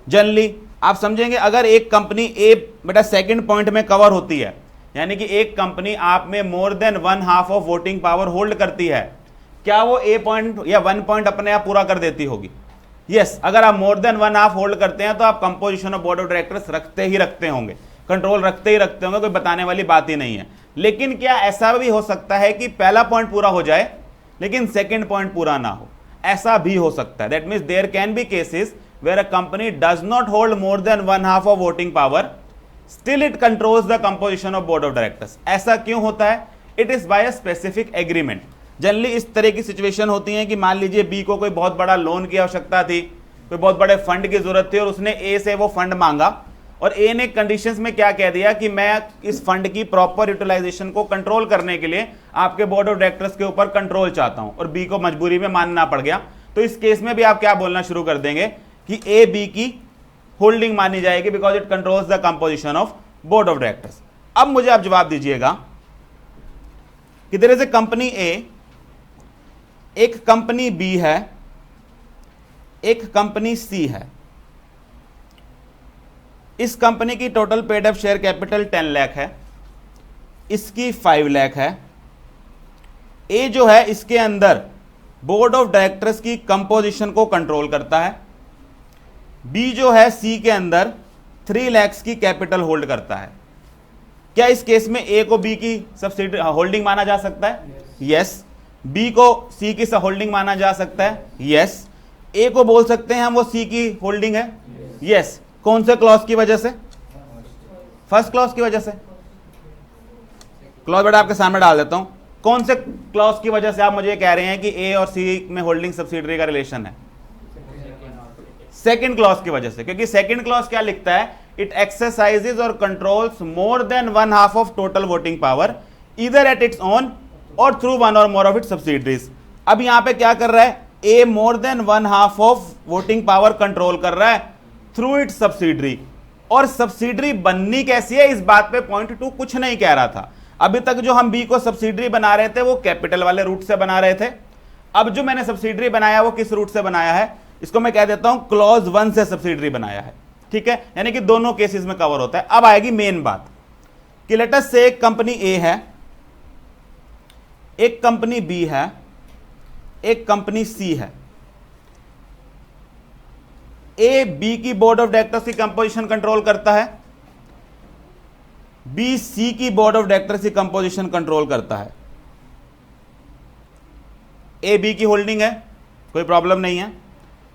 जनरली आप समझेंगे अगर एक कंपनी ए बेटा सेकंड पॉइंट में कवर होती है, यानी कि एक कंपनी आप में मोर than 1/2 of voting power hold करती है, क्या वो ए पॉइंट या 1 पॉइंट अपने आप पूरा कर देती होगी? यस, अगर आप मोर देन 1/2 होल्ड करते हैं तो आप composition of board of directors रखते ही रखते होंगे, कंट्रोल रखते ही रखते होंगे, कोई बताने वाली बात ही नहीं है। लेकिन क्या ऐसा भी हो सकता है कि पहला पॉइंट पूरा हो जाए लेकिन सेकंड पॉइंट पूरा ना हो? ऐसा भी हो सकता है। That means there can be cases where a company does not hold more than 1/2 of voting power, still it controls the composition of board of directors. ऐसा क्यों होता है? It is by a specific agreement. Generally इस तरह की situation होती है कि मान लीजिए बी को कोई बहुत बड़ा लोन की आवश्यकता थी, कोई बहुत बड़े फंड की जरूरत थी और उसने ए से वो फंड मांगा और ए ने कंडीशंस में क्या कह दिया कि मैं इस फंड की प्रॉपर यूटिलाइजेशन को कंट्रोल करने के लिए आपके बोर्ड ऑफ डायरेक्टर्स के ऊपर कंट्रोल चाहता हूं, और बी को मजबूरी में मानना पड़ गया। तो इस केस में भी आप क्या बोलना शुरू कर देंगे कि ए बी की होल्डिंग मानी जाएगी because it controls the composition of board of directors. अब मुझे आप जवाब दीजिएगा कि देयर इज ए कंपनी ए, एक कंपनी बी है, एक कंपनी सी है। इस कंपनी की total paid up share capital 10 lakh है, इसकी 5 लाख है। ए जो है इसके अंदर बोर्ड ऑफ डायरेक्टर्स की कंपोजिशन को कंट्रोल करता है। बी जो है सी के अंदर 3 लाख की कैपिटल होल्ड करता है। क्या इस केस में ए को बी की सब्सिडी होल्डिंग माना जा सकता है? यस। बी को सी की होल्डिंग माना जा सकता है? यस। ए को बोल सकते हैं हम वो सी की होल्डिंग है? यस। कौन से क्लॉज की वजह से? फर्स्ट क्लॉज की वजह से। क्लॉज बेटा आपके सामने डाल देता हूं। कौन से क्लॉज की वजह से आप मुझे कह रहे हैं कि ए और सी में होल्डिंग सब्सिडरी का रिलेशन है? सेकंड क्लॉज की वजह से, क्योंकि सेकंड क्लॉज क्या लिखता है? It exercises or controls more than 1/2 of total voting power either at its own और through one or more of its subsidiaries. अब यहां पे क्या कर रहा है? A more than 1/2 of voting power control कर रहा है थ्रू इट्स सब्सिडरी। और सब्सिडरी बननी कैसी है इस बात पे पॉइंट 2 कुछ नहीं कह रहा था। अभी तक जो हम बी को सब्सिडरी बना रहे थे वो कैपिटल वाले रूट से बना रहे थे। अब जो मैंने सब्सिडरी बनाया वो किस रूट से बनाया है? इसको मैं कह देता हूं क्लॉज 1 से सब्सिडरी बनाया है। ठीक है, यानी कि दोनों केसेस में कवर होता है। अब आएगी मेन बात कि लेट अस से एक कंपनी ए है, एक कंपनी बी है, एक कंपनी सी है। ए बी की बोर्ड ऑफ डायरेक्टर्स की कंपोजिशन कंट्रोल करता है, बी सी की बोर्ड ऑफ डायरेक्टर्स की कंपोजिशन कंट्रोल करता है। ए बी की होल्डिंग है, कोई प्रॉब्लम नहीं है।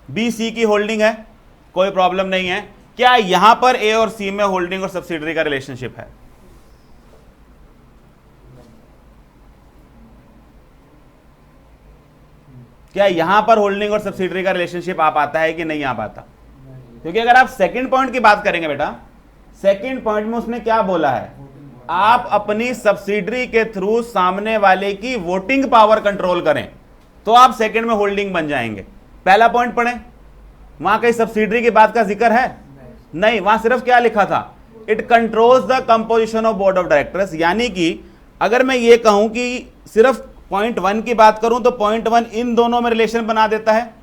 बी सी की होल्डिंग है, कोई प्रॉब्लम नहीं है। क्या यहां पर ए और सी में होल्डिंग और सब्सिडरी का रिलेशनशिप है? क्या यहां पर होल्डिंग और सब्सिडरी का रिलेशनशिप आ पाता है कि नहीं आ पाता? क्योंकि अगर आप सेकंड पॉइंट की बात करेंगे बेटा, सेकंड पॉइंट में उसने क्या बोला है? आप अपनी सब्सिडरी के थ्रू सामने वाले की वोटिंग पावर कंट्रोल करें तो आप सेकंड में होल्डिंग बन जाएंगे। पहला पॉइंट पढ़ें, वहां कहीं सब्सिडरी की बात का जिक्र है? नहीं, वहां सिर्फ क्या लिखा था? It controls the composition of board of directors. यानी कि अगर मैं ये कहूं कि सिर्फ पॉइंट 1 की बात करूं तो पॉइंट 1 इन दोनों में रिलेशन बना देता है,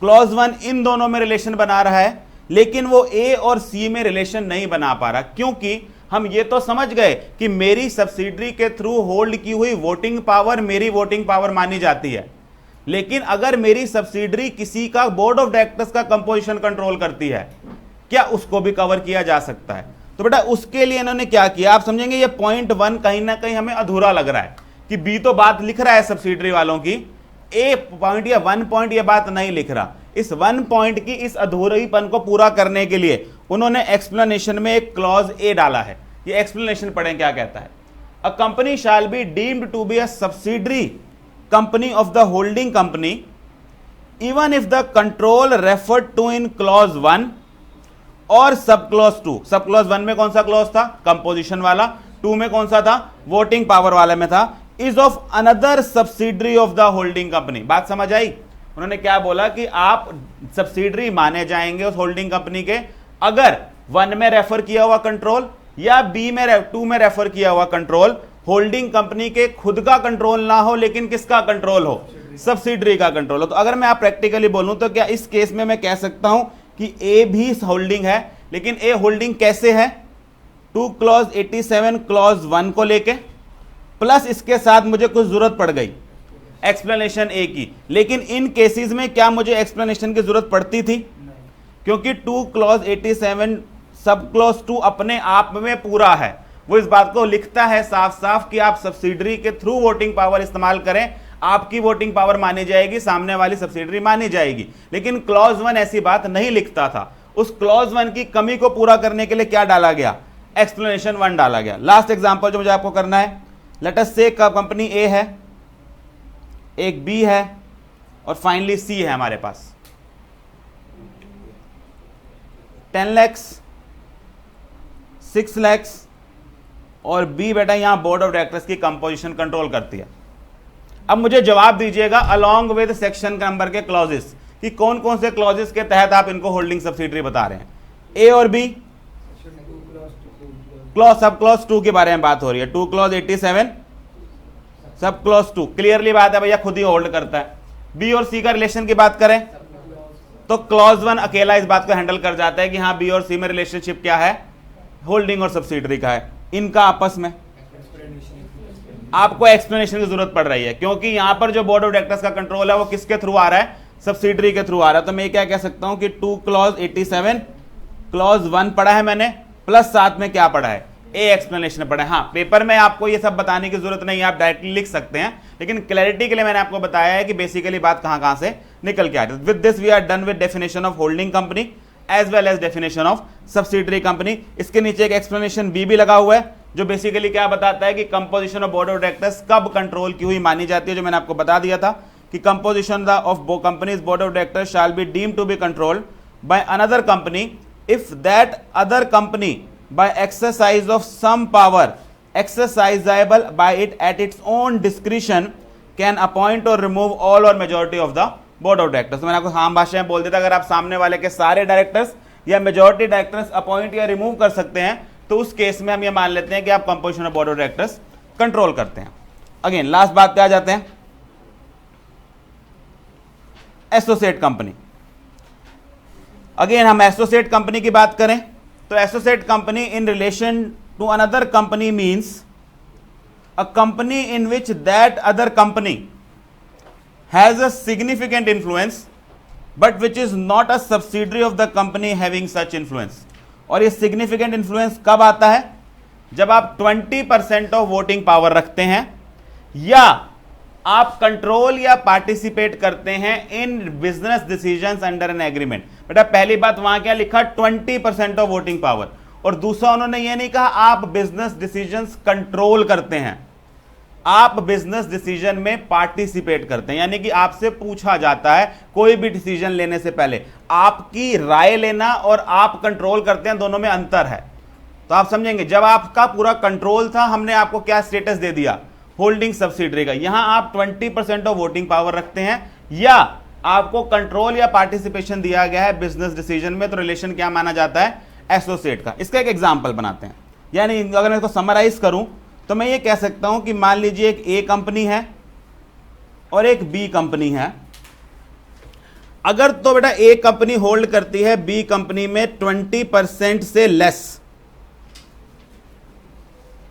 क्लॉज 1 इन दोनों में रिलेशन बना रहा है, लेकिन वो ए और सी में रिलेशन नहीं बना पा रहा। क्योंकि हम ये तो समझ गए कि मेरी सब्सिडरी के थ्रू होल्ड की हुई वोटिंग पावर मेरी वोटिंग पावर मानी जाती है, लेकिन अगर मेरी सब्सिडरी किसी का बोर्ड ऑफ डायरेक्टर्स का कंपोजिशन कंट्रोल करती है, क्या उसको भी कवर किया जा सकता है? तो बेटा उसके लिए इन्होंने क्या किया, आप समझेंगे ये पॉइंट 1 कहीं ना कहीं हमें अधूरा लग रहा है कि बी तो बात लिख रहा है सब्सिडरी वालों की, ए पॉइंट या 1 पॉइंट ये बात नहीं लिख रहा। इस 1 पॉइंट की इस अधूरेपन को पूरा करने के लिए उन्होंने एक्सप्लेनेशन में एक क्लॉज ए डाला है। ये एक्सप्लेनेशन पढ़ें क्या कहता है। A company shall be deemed to be a subsidiary company of the holding company even if the control referred to in clause 1 और सब क्लॉज 2। सब क्लॉज 1 में कौन सा क्लॉज था? कंपोजिशन वाला। 2 में कौन सा था? वोटिंग पावर वाले में था। Is of another subsidiary of the holding company. बात समझ आई? उन्होंने क्या बोला कि आप सब्सिडरी माने जाएंगे उस होल्डिंग कंपनी के अगर 1 में रेफर किया हुआ कंट्रोल या बी में 2 में रेफर किया हुआ कंट्रोल होल्डिंग कंपनी के खुद का कंट्रोल ना हो, लेकिन किसका कंट्रोल हो? सब्सिडरी का कंट्रोल हो। तो अगर मैं आप प्रैक्टिकली बोलूं तो क्या इस केस में मैं कह सकता हूं कि ए भी होल्डिंग है, लेकिन ए होल्डिंग कैसे है? 2 क्लॉज 87 क्लॉज 1 को लेके प्लस इसके साथ मुझे कुछ जरूरत पड़ गई एक्सप्लेनेशन ए की। लेकिन इन केसेस में क्या मुझे एक्सप्लेनेशन की जरूरत पड़ती थी? क्योंकि 2 क्लॉज 87 सब क्लॉज 2 अपने आप में पूरा है। वो इस बात को लिखता है साफ साफ कि आप सब्सिडरी के थ्रू वोटिंग पावर इस्तेमाल करें, आपकी वोटिंग पावर मानी जाएगी, सामने वाली सब्सिडरी मानी जाएगी। लेकिन क्लॉज 1 ऐसी बात नहीं लिखता था। उस क्लॉज 1 की कमी को पूरा करने के लिए क्या डाला गया? एक्सप्लेनेशन 1 डाला गया। लास्ट एग्जांपल जो मुझे आपको करना है, लेट अस से कंपनी ए है, एक बी है और फाइनली सी है हमारे पास। 10 लाख, 6 लाख और बी बेटा यहां बोर्ड ऑफ डायरेक्टर्स की कंपोजिशन कंट्रोल करती है। अब मुझे जवाब दीजिएगा अलोंग विद सेक्शन नंबर के क्लॉजेस कि कौन कौन से क्लॉजेस के तहत आप इनको होल्डिंग सब्सिडरी बता रहे हैं। ए और बी क्लॉज, सब क्लॉज 2 के बारे में बात हो रही है। 2 क्लॉज 87 सब क्लॉज 2, क्लियरली बात है भैया, खुद ही होल्ड करता है। बी और सी का रिलेशन की बात करें तो क्लॉज 1 अकेला इस बात को हैंडल कर जाता है कि हाँ बी और सी में रिलेशनशिप क्या है, होल्डिंग और सब्सिडरी का है। इनका आपस में आपको एक्सप्लेनेशन की जरूरत पड़ रही है, क्योंकि यहां पर जो बोर्ड ऑफ डायरेक्टर्स का कंट्रोल है वो किसके थ्रू आ रहा है? सब्सिडरी के थ्रू आ रहा है। तो मैं क्या कह सकता हूं कि 2 क्लॉज 87 क्लॉज 1 पढ़ा है मैंने, प्लस साथ में क्या पढ़ा है? ए एक्सप्लेनेशन पढ़ा है। हाँ, पेपर में आपको ये सब बताने की जरूरत नहीं है, आप डायरेक्टली लिख सकते हैं, लेकिन क्लैरिटी के लिए मैंने आपको बताया है कि बेसिकली बात कहां से निकल के आ रही है। With this we are done with definition of holding company as well as definition of subsidiary company. इसके नीचे एक एक्सप्लेनेशन बी भी लगा हुआ है जो बेसिकली क्या बताता है कि composition of board of directors कब कंट्रोल की हुई मानी जाती है, जो मैंने आपको बता दिया था कि composition of companies board of directors shall be deemed to be controlled by another company if that other company by exercise of some power exercisable by it at its own discretion can appoint और remove all और majority of the board of directors. मैंने आपको आम भाषा में बोल दिया था, अगर आप सामने वाले के सारे डायरेक्टर्स या मेजॉरिटी डायरेक्टर्स अपॉइंट या रिमूव कर सकते हैं तो उस केस में हम ये मान लेते हैं कि आप composition of board of directors control करते हैं। अगेन लास्ट बात पे आ जाते हैं, एसोसिएट कंपनी। अगेन हम एसोसिएट कंपनी की बात करें तो associate company in relation to another company means a company in which that other company has a significant influence but which is not a subsidiary of the company having such influence. और ये significant influence कब आता है? जब आप 20% of voting power रखते हैं या आप कंट्रोल या पार्टिसिपेट करते हैं in business decisions under an agreement. बेटा पहली बात वहां क्या लिखा? 20% ऑफ वोटिंग पावर। और दूसरा उन्होंने ये नहीं कहा आप बिजनेस डिसीजंस कंट्रोल करते हैं, आप बिजनेस डिसीजन में पार्टिसिपेट करते हैं, यानी कि आपसे पूछा जाता है कोई भी डिसीजन लेने से पहले, आपकी राय लेना और आप कंट्रोल करते हैं, दोनों में अंतर है। तो आप समझेंगे जब आपका पूरा कंट्रोल था हमने आपको क्या स्टेटस दे दिया? होल्डिंग सब्सिडरी का। यहां आप 20% ऑफ वोटिंग पावर रखते हैं या आपको कंट्रोल या पार्टिसिपेशन दिया गया है बिजनेस डिसीजन में, तो रिलेशन क्या माना जाता है? एसोसिएट का। इसका एक एग्जाम्पल बनाते हैं, यानी अगर मैं इसको समराइज करूं तो मैं ये कह सकता हूं कि मान लीजिए एक ए कंपनी है और एक बी कंपनी है। अगर तो बेटा ए कंपनी होल्ड करती है बी कंपनी में 20% से लेस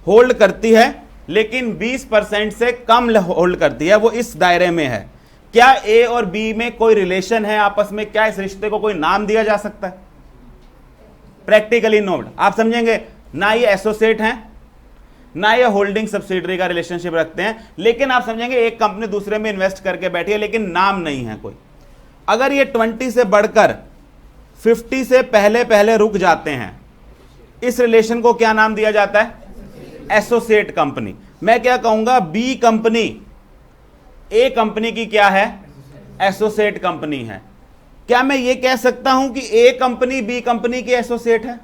होल्ड करती है, लेकिन 20% से कम होल्ड करती है, वो इस दायरे में है, क्या ए और बी में कोई रिलेशन है आपस में? क्या इस रिश्ते को कोई नाम दिया जा सकता है? Practically no. आप समझेंगे ना ये एसोसिएट हैं ना ये होल्डिंग सब्सिडरी का रिलेशनशिप रखते हैं, लेकिन आप समझेंगे एक कंपनी दूसरे में इन्वेस्ट करके बैठी है लेकिन नाम नहीं है कोई। अगर ये 20 से बढ़कर 50 से पहले पहले रुक जाते हैं, इस रिलेशन को क्या नाम दिया जाता है? Associate company. मैं क्या कहूंगा? बी कंपनी ए कंपनी की क्या है? एसोसिएट कंपनी है। क्या मैं ये कह सकता हूं कि ए कंपनी बी कंपनी की एसोसिएट है?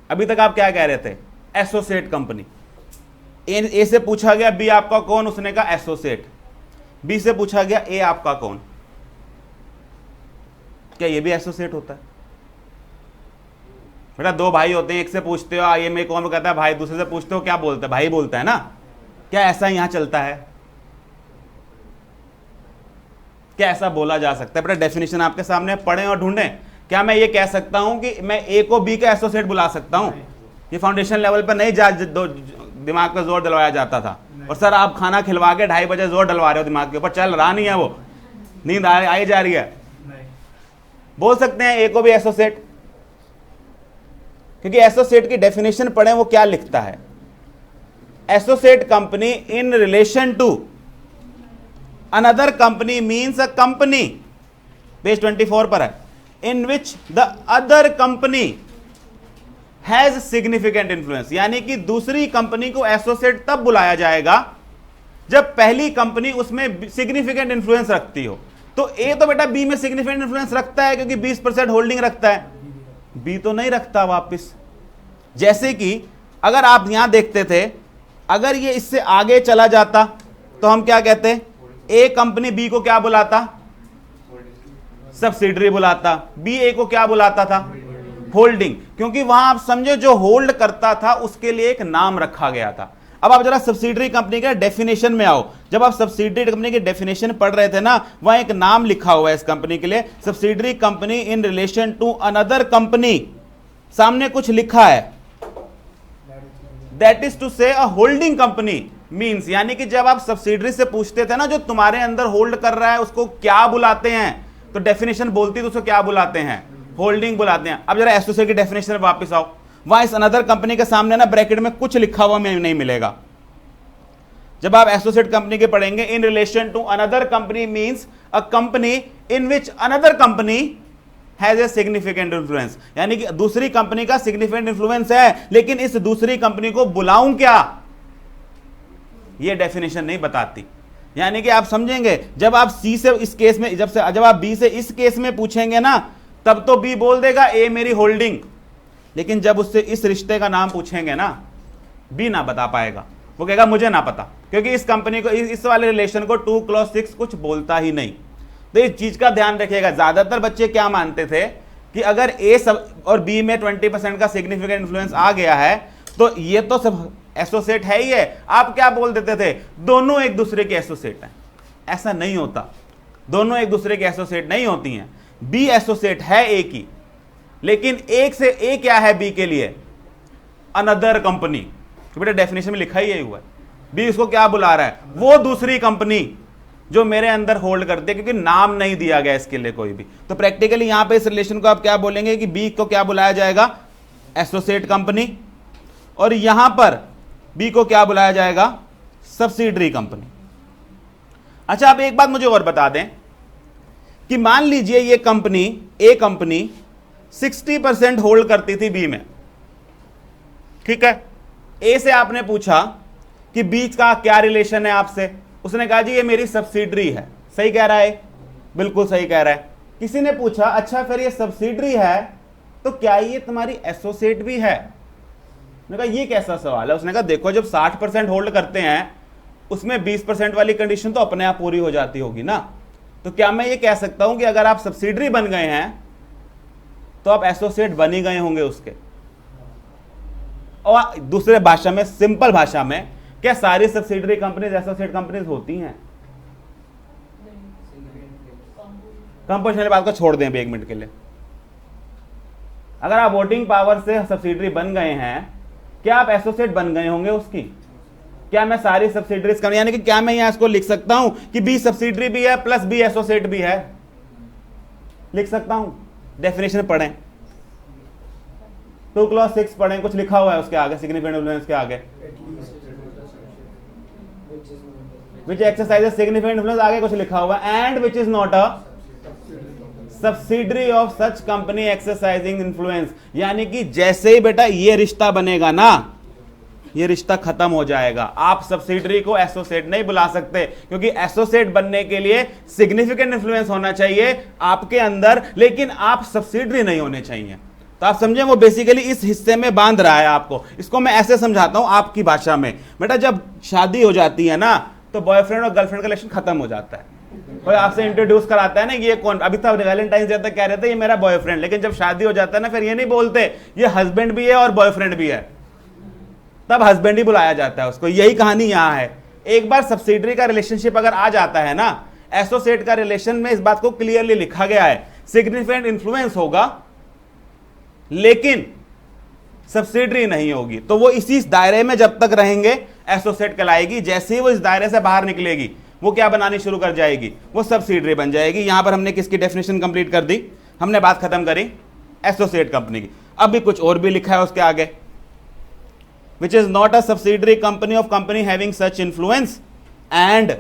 अभी तक आप क्या कह रहे थे? Associate company. ए से पूछा गया बी आपका कौन, उसने कहा एसोसिएट। बी से पूछा गया ए आपका कौन, क्या ये भी एसोसिएट होता है? बेटा दो भाई होते हैं, एक से पूछते हो ये मैं कौन, कहता है भाई, दूसरे से पूछते हो क्या बोलता है? भाई बोलता है ना। क्या ऐसा यहां चलता है? क्या ऐसा बोला जा सकता है? बेटा डेफिनेशन आपके सामने पढ़ें और ढूंढें। क्या मैं ये कह सकता हूं कि मैं ए को बी का एसोसिएट बुला सकता हूं? ये फाउंडेशन लेवल पर नहीं जा दिमाग पे जोर डलवाया जाता था। और सर आप खाना खिलवा के 2:30 बजे जोर डलवा रहे हो दिमाग के ऊपर, चल रहा नहीं है, वो नींद आई जा रही है। बोल सकते हैं ए को भी एसोसिएट, क्योंकि एसोसिएट की डेफिनेशन पढ़े वो क्या लिखता है। Associate company in relation to another company means a company, page 24 पर है, in which the other company has significant influence. यानी कि दूसरी कंपनी को एसोसिएट तब बुलाया जाएगा जब पहली कंपनी उसमें सिग्निफिकेंट इन्फ्लुएंस रखती हो। तो ए तो बेटा बी में सिग्निफिकेंट इन्फ्लुएंस रखता है क्योंकि 20% होल्डिंग रखता है, बी तो नहीं रखता वापस। जैसे कि अगर आप यहां देखते थे, अगर ये इससे आगे चला जाता तो हम क्या कहते, ए कंपनी बी को क्या बुलाता, सब्सिडरी बुलाता, बी ए को क्या बुलाता था, होल्डिंग, क्योंकि वहां आप समझे जो होल्ड करता था उसके लिए एक नाम रखा गया था। अब आप जरा सब्सिडरी कंपनी के डेफिनेशन में आओ। जब आप सब्सिडरी कंपनी की डेफिनेशन पढ़ रहे थे ना, वहां एक नाम लिखा हुआ है इस कंपनी के लिए, subsidiary company in relation to another company, सामने कुछ लिखा है, दैट इज टू से अ होल्डिंग कंपनी मींस। यानी कि जब आप सब्सिडरी से पूछते थे ना जो तुम्हारे अंदर होल्ड कर रहा है उसको क्या बुलाते हैं, तो डेफिनेशन बोलती तो उसको क्या बुलाते हैं, होल्डिंग बुलाते हैं। अब जरा एसोसिएट की डेफिनेशन में वापस आओ, वहां इस अनदर कंपनी के सामने ना ब्रैकेट में कुछ लिखा हुआ में नहीं मिलेगा। जब आप एसोसिएट कंपनी के पढ़ेंगे, in relation to another company means a company in which another company has a significant influence. यानी कि दूसरी कंपनी का सिग्निफिकेंट इन्फ्लुएंस है, लेकिन इस दूसरी कंपनी को बुलाऊं क्या, यह डेफिनेशन नहीं बताती। यानी कि आप समझेंगे, जब आप सी से इस केस में, जब आप बी से इस केस में पूछेंगे ना, तब तो बी बोल देगा ए मेरी होल्डिंग, लेकिन जब उससे इस रिश्ते का नाम पूछेंगे ना, बी ना बता पाएगा, वो कहेगा मुझे ना पता, क्योंकि इस कंपनी को, इस वाले रिलेशन को 2 क्लॉज 6 कुछ बोलता ही नहीं। तो इस चीज का ध्यान रखिएगा। ज्यादातर बच्चे क्या मानते थे कि अगर ए सब और बी में 20% का सिग्निफिकेंट इन्फ्लुएंस आ गया है तो ये तो सब एसोसिएट है ही है। आप क्या बोल देते थे, दोनों एक दूसरे के एसोसिएट हैं। ऐसा नहीं होता, दोनों एक दूसरे के एसोसिएट नहीं होती हैं। बी एसोसिएट है ए की, लेकिन एक से ए क्या है बी के लिए, अनदर कंपनी। तो बेटा डेफिनेशन में लिखा ही यही हुआ है। बी इसको क्या बुला रहा है, वो दूसरी कंपनी जो मेरे अंदर होल्ड करती है, क्योंकि नाम नहीं दिया गया इसके लिए कोई भी। तो प्रैक्टिकली यहां पे इस रिलेशन को आप क्या बोलेंगे कि बी को क्या बुलाया जाएगा, एसोसिएट कंपनी, और यहां पर बी को क्या बुलाया जाएगा, सब्सिडरी कंपनी। अच्छा, अब एक बात मुझे और बता दें कि मान लीजिए ये कंपनी, ए कंपनी 60% होल्ड करती थी बी में, ठीक है। ए से आपने पूछा कि बी का क्या रिलेशन है आपसे, उसने कहा जी ये मेरी सब्सिडरी है। सही कह रहा है, बिल्कुल सही कह रहा है। किसी ने पूछा अच्छा फिर ये सब्सिडरी है तो क्या ये तुम्हारी एसोसिएट भी है। उसने कहा ये कैसा सवाल है। उसने कहा देखो जब 60% होल्ड करते हैं उसमें 20% वाली कंडीशन तो अपने आप पूरी हो जाती होगी ना। तो क्या मैं ये कह सकता हूं कि अगर आप सब्सिडरी बन गए हैं तो आप एसोसिएट बन ही गए होंगे उसके। और दूसरे भाषा में, सिंपल भाषा में, क्या सारी सब्सिडरी कंपनीज एसोसिएट कंपनीज होती हैं? कंपोजिशन वाली बात को छोड़ दें एक मिनट के लिए। अगर आप वोटिंग पावर से सब्सिडरी बन गए हैं, क्या आप एसोसिएट बन गए होंगे उसकी? क्या मैं सारी सब्सिडरीज कर, यानी कि क्या मैं यहां इसको लिख सकता हूं कि बी सब्सिडरी भी है प्लस बी एसोसिएट भी है? लिख सकता हूं। डेफिनेशन पढ़ें, 2 क्लॉज 6 पढ़ें, कुछ लिखा हुआ है उसके आगे, सिग्निफिकेंट इन्फ्लुएंस के आगे, which exercises significant influence, आगे कुछ लिखा हुआ है, and which is not a subsidiary of such company exercising influence। यानी कि जैसे ही बेटा ये रिश्ता बनेगा ना, ये रिश्ता खत्म हो जाएगा। आप सब्सिडरी को एसोसिएट नहीं बुला सकते, क्योंकि एसोसिएट बनने के लिए सिग्निफिकेंट इन्फ्लुएंस होना चाहिए आपके अंदर, लेकिन आप सब्सिडरी नहीं होने चाहिए। तो आप समझे, वो बेसिकली इस हिस्से में बांध रहा है आपको। इसको मैं ऐसे समझाता हूं आपकी भाषा में। बेटा जब शादी हो जाती है ना तो बॉयफ्रेंड और गर्लफ्रेंड का रिलेशन खत्म हो जाता है। कोई आपसे इंट्रोड्यूस कराता है ना, ये कौन, अभी तक वैलेंटाइंस डे तक कह रहे थे ये मेरा बॉयफ्रेंड, लेकिन जब शादी हो जाता है ना फिर ये नहीं बोलते ये हस्बैंड भी है और बॉयफ्रेंड भी है, तब हस्बैंड ही बुलाया जाता है उसको। यही कहानी यहां है। एक बार सब्सिडरी का रिलेशनशिप अगर आ जाता है ना, एसोसिएट का रिलेशन में इस बात को क्लियरली लिखा गया है, सिग्निफिकेंट इन्फ्लुएंस होगा, लेकिन सब्सिडरी नहीं होगी, तो वो इसी दायरे में जब तक रहेंगे एसोसिएट कहलाएगी। जैसे ही वो इस दायरे से बाहर निकलेगी वो क्या बनानी शुरू कर जाएगी, वो सब्सिडरी बन जाएगी। यहां पर हमने किसकी डेफिनेशन कंप्लीट कर दी, हमने बात खत्म करी एसोसिएट कंपनी की। अब भी कुछ और भी लिखा है उसके आगे, विच is not a subsidiary company of company having such influence and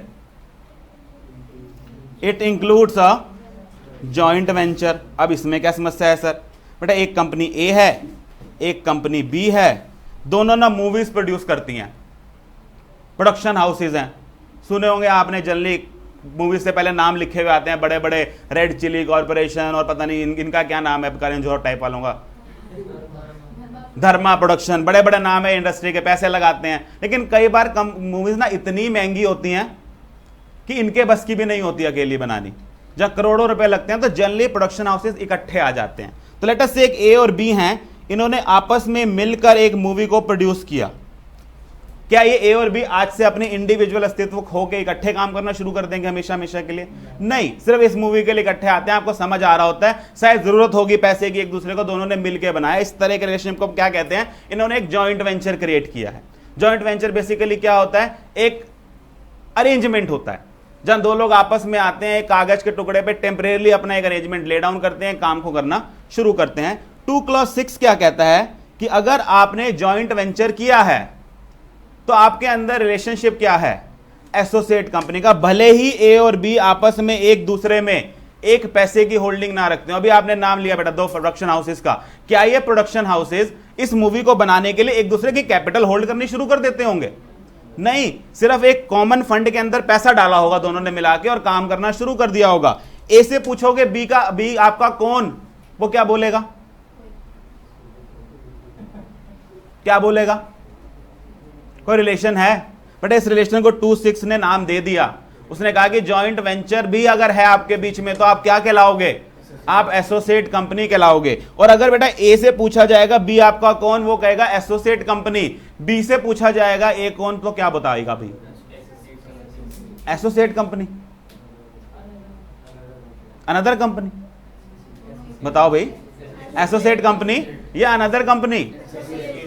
it includes a joint venture. अब इसमें क्या समस्या है सर, बेटा एक कंपनी ए है, एक कंपनी बी है, दोनों ना मूवीज प्रोड्यूस करती हैं, प्रोडक्शन हाउसेज हैं। सुने होंगे आपने, जनरली मूवीज से पहले नाम लिखे हुए आते हैं, बड़े बड़े रेड चिली कॉर्पोरेशन और पता नहीं इनका क्या नाम है, करण जौहर टाइप वालों का, धर्मा प्रोडक्शन, बड़े बड़े नाम है इंडस्ट्री के, पैसे लगाते हैं। लेकिन कई बार मूवीज ना इतनी महंगी होती हैं कि इनके बस की भी नहीं होती अकेली बनानी, जहां करोड़ों रुपए लगते हैं, तो जनरली प्रोडक्शन हाउसेज इकट्ठे आ जाते हैं। तो लेट अस से एक ए और बी हैं, इन्होंने आपस में मिलकर एक मूवी को प्रोड्यूस किया। क्या ये ए और बी आज से अपने इंडिविजुअल अस्तित्व खो के इकट्ठे काम करना शुरू कर देंगे हमेशा हमेशा के लिए? नहीं, सिर्फ इस मूवी के लिए इकट्ठे आते हैं। आपको समझ आ रहा होता है, शायद जरूरत होगी पैसे की एक दूसरे को, दोनों ने मिलकर बनाया। इस तरह के रिलेशनशिप को क्या कहते हैं, इन्होंने एक जॉइंट वेंचर क्रिएट किया है। जॉइंट वेंचर बेसिकली क्या होता है, एक अरेंजमेंट होता है जहां दो लोग आपस में आते हैं, एक कागज के टुकड़े पे टेम्परेरी अपना एक अरेंजमेंट ले डाउन करते हैं, काम को करना शुरू करते हैं। 2 क्लॉज 6 क्या कहता है कि अगर आपने जॉइंट वेंचर किया है तो आपके अंदर रिलेशनशिप क्या है, एसोसिएट कंपनी का। भले ही ए और बी आपस में एक दूसरे में एक पैसे की होल्डिंग ना रखते हो। अभी आपने नाम लिया बेटा 2 प्रोडक्शन हाउसेस का, क्या ये प्रोडक्शन हाउसेस इस मूवी को बनाने के लिए एक दूसरे की कैपिटल होल्ड करनी शुरू कर देते होंगे? नहीं, सिर्फ एक कॉमन फंड के अंदर पैसा डाला होगा दोनों ने मिला के और काम करना शुरू कर दिया होगा। ए से पूछोगे बी आपका कौन, वो क्या बोलेगा, क्या बोलेगा, कोई रिलेशन है? बट इस रिलेशन को 2-6 ने नाम दे दिया। उसने कहा कि जॉइंट वेंचर भी अगर है आपके बीच में तो आप क्या कहलाओगे, आप एसोसिएट कंपनी कहलाओगे। और अगर बेटा ए से पूछा जाएगा बी आपका कौन, वो कहेगा एसोसिएट कंपनी। बी से पूछा जाएगा ए कौन, तो क्या बताएगा भाई, एसोसिएट कंपनी, अनदर कंपनी। बताओ भाई, एसोसिएट कंपनी या अनदर कंपनी?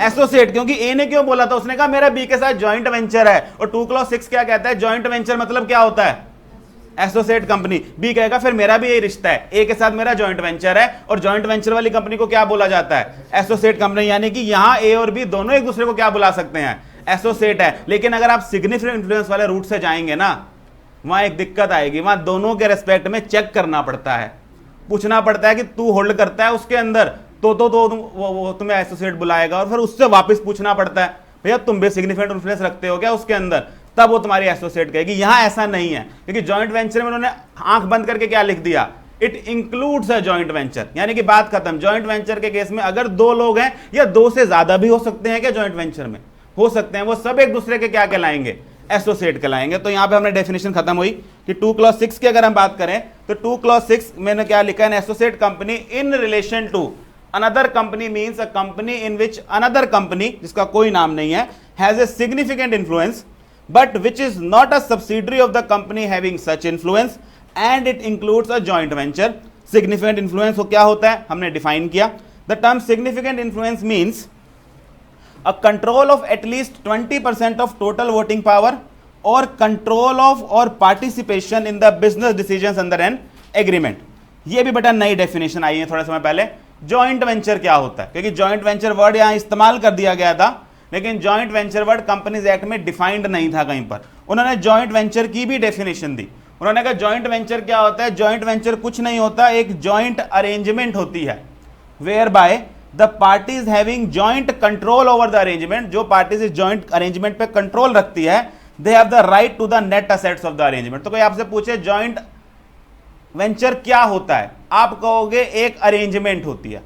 एसोसिएट, क्योंकि ए ने क्यों बोला था, उसने कहा मेरा बी के साथ जॉइंट वेंचर है। और 2 क्लॉज 6 क्या कहता है, जॉइंट वेंचर मतलब क्या होता है, एसोसिएट कंपनी। बी कहेगा फिर मेरा भी यही रिश्ता है, ए के साथ मेरा जॉइंट वेंचर है। और जॉइंट वेंचर वाली कंपनी को क्या बोला जाता है, एसोसिएट कंपनी। यानी कि यहां ए और बी दोनों एक दूसरे को क्या बुला सकते हैं, एसोसिएट है। लेकिन अगर आप सिग्निफिकेंट इन्फ्लुएंस वाले रूट से जाएंगे ना, वहां एक दिक्कत आएगी। वहां दोनों के रेस्पेक्ट में चेक करना पड़ता है, पूछना पड़ता है कि तू होल्ड करता है उसके अंदर तो वो तुम्हें एसोसिएट बुलाएगा। और फिर उससे वापस पूछना पड़ता है, भैया तुम भी सिग्निफिकेंट इन्फ्लुएंस रखते हो क्या उसके अंदर, तब वो तुम्हारी एसोसिएट कहेगी। यहां ऐसा नहीं है, क्योंकि जॉइंट वेंचर में उन्होंने आंख बंद करके क्या लिख दिया, it includes a joint venture. यानी कि बात खत्म। जॉइंट वेंचर के केस में अगर 2 लोग हैं या 2 से ज्यादा भी हो सकते हैं, क्या जॉइंट वेंचर में हो सकते हैं, वो सब एक दूसरे के क्या कहलाएंगे, एसोसिएट कहलाएंगे। तो यहां पे हमने डेफिनेशन खत्म हुई कि 2 क्लॉज 6 की अगर हम बात करें तो 2 क्लॉज 6 मैंने क्या लिखा है, associate company in relation to another company means a company in which another company, जिसका कोई नाम नहीं है, has a significant influence but which is not a subsidiary of the company having such influence and it includes a joint venture. Significant influence वो क्या होता है, हमने डिफाइन किया। The term significant influence means a control of at least 20% of total voting power or control of or participation in the business decisions under an agreement। ये भी बेटा नई डेफिनेशन आई है थोड़े समय पहले। जॉइंट वेंचर क्या होता है, क्योंकि जॉइंट वेंचर वर्ड यहां इस्तेमाल कर दिया गया था, लेकिन joint venture word companies act में डिफाइंड नहीं था कहीं पर। उन्होंने जॉइंट वेंचर की भी डेफिनेशन दी। उन्होंने कहा जॉइंट वेंचर क्या होता है, जॉइंट वेंचर कुछ नहीं होता, एक जॉइंट अरेंजमेंट होती है whereby the parties having joint control over the arrangement. जो पार्टीज इस जॉइंट अरेंजमेंट पे कंट्रोल रखती है, they have the right to the net assets of the arrangement. तो कोई आपसे पूछे जॉइंट वेंचर क्या होता है, आप कहोगे एक अरेंजमेंट होती है।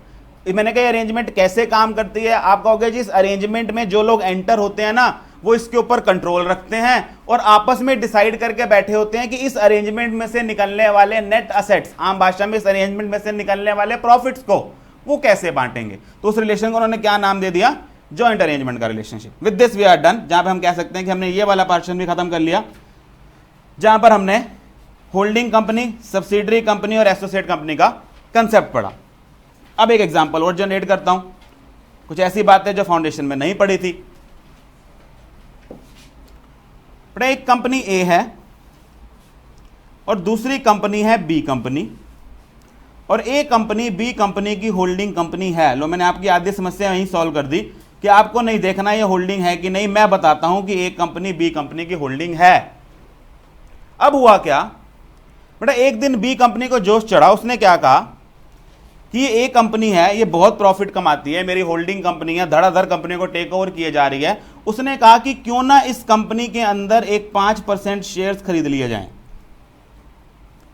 मैंने कहा अरेंजमेंट कैसे काम करती है, आप कहोगे जिस अरेंजमेंट में जो लोग एंटर होते हैं ना, वो इसके ऊपर कंट्रोल रखते हैं और आपस में डिसाइड करके बैठे होते हैं कि इस अरेंजमेंट में से निकलने वाले नेट असेट्स, आम भाषा में इस अरेंजमेंट में से निकलने वाले प्रॉफिट्स को वो कैसे बांटेंगे। तो उस रिलेशन को उन्होंने क्या नाम दे दिया, जॉइंट अरेंजमेंट का relationship. With this we are done. जहां पे हम कह सकते हैं कि हमने ये वाला पोर्शन भी खत्म कर लिया, जहां पर हमने होल्डिंग कंपनी, सब्सिडरी कंपनी और एसोसिएट कंपनी का कंसेप्ट पढ़ा। अब एक एग्जांपल और जनरेट करता हूं। कुछ ऐसी बातें जो फाउंडेशन में नहीं पढ़ी थी। बेटा एक कंपनी ए है और दूसरी कंपनी है बी कंपनी, और ए कंपनी बी कंपनी की होल्डिंग कंपनी है। लो मैंने आपकी आधी समस्या यहीं सॉल्व कर दी कि आपको नहीं देखना ये होल्डिंग है कि नहीं, मैं बताता हूं कि ए कंपनी बी कंपनी की होल्डिंग है। अब हुआ क्या बेटा, एक दिन बी कंपनी को जोश चढ़ा, उसने क्या कहा कि ये ए कंपनी है, ये बहुत प्रॉफिट कमाती है, मेरी होल्डिंग कंपनी है, धड़ाधड़ कंपनी को टेक ओवर किए जा रही है। उसने कहा कि क्यों ना इस कंपनी के अंदर एक 5% शेयर्स खरीद लिए जाएं।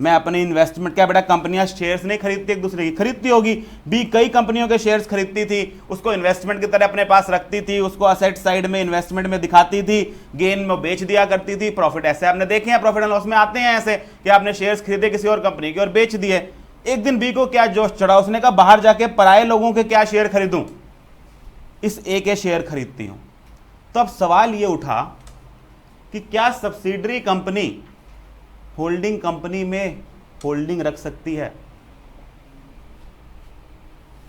मैं अपनी इन्वेस्टमेंट, क्या बेटा कंपनियां शेयर्स नहीं खरीदती एक दूसरे की, खरीदती होगी। बी कई कंपनियों के शेयर्स खरीदती थी, उसको इन्वेस्टमेंट की तरह अपने पास रखती थी, उसको असेट साइड में इन्वेस्टमेंट में दिखाती थी, गेन में बेच दिया करती थी। प्रॉफिट ऐसे आपने देखे हैं, प्रॉफिट एंड लॉस में आते हैं ऐसे कि आपने शेयर्स खरीदे किसी और कंपनी के और बेच दिए। एक दिन बी को क्या जोश चढ़ा, उसने कहा बाहर जाके पराये लोगों के क्या शेयर खरीदूं, इस ए के शेयर खरीदती हूं। तो अब सवाल यह उठा कि क्या सब्सिडरी कंपनी होल्डिंग कंपनी में होल्डिंग रख सकती है?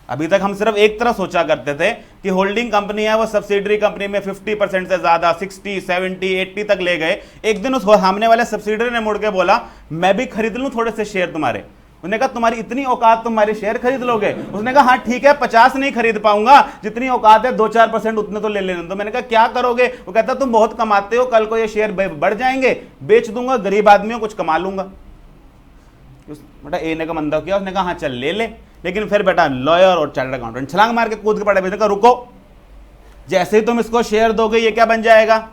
अभी तक हम सिर्फ एक तरह सोचा करते थे कि होल्डिंग कंपनी है वो सब्सिडरी कंपनी में 50% से ज्यादा 60, 70, 80 तक ले गए। एक दिन उस सामने वाले सब्सिडरी ने मुड़ के बोला मैं भी खरीद लूं थोड़े से शेयर तुम्हारे। उसने कहा तुम्हारी इतनी औकात, तुम्हारे शेयर खरीद लोगे? उसने कहा हाँ ठीक है, 50 नहीं खरीद पाऊंगा, जितनी औकात है 2-4% उतने तो ले लेने दो। मैंने कहा क्या करोगे? वो कहता तुम बहुत कमाते हो, कल को ये शेयर बढ़ जाएंगे, बेच दूंगा, गरीब आदमियों कुछ कमा लूंगा। बेटा ए ने का मंदा किया, उसने कहा हाँ चल ले ले। लेकिन फिर बेटा लॉयर और चार्टर्ड अकाउंटेंट छलांग मार के कूद के पड़े। मैंने कहा रुको, जैसे ही तुम इसको शेयर दोगे ये क्या बन जाएगा?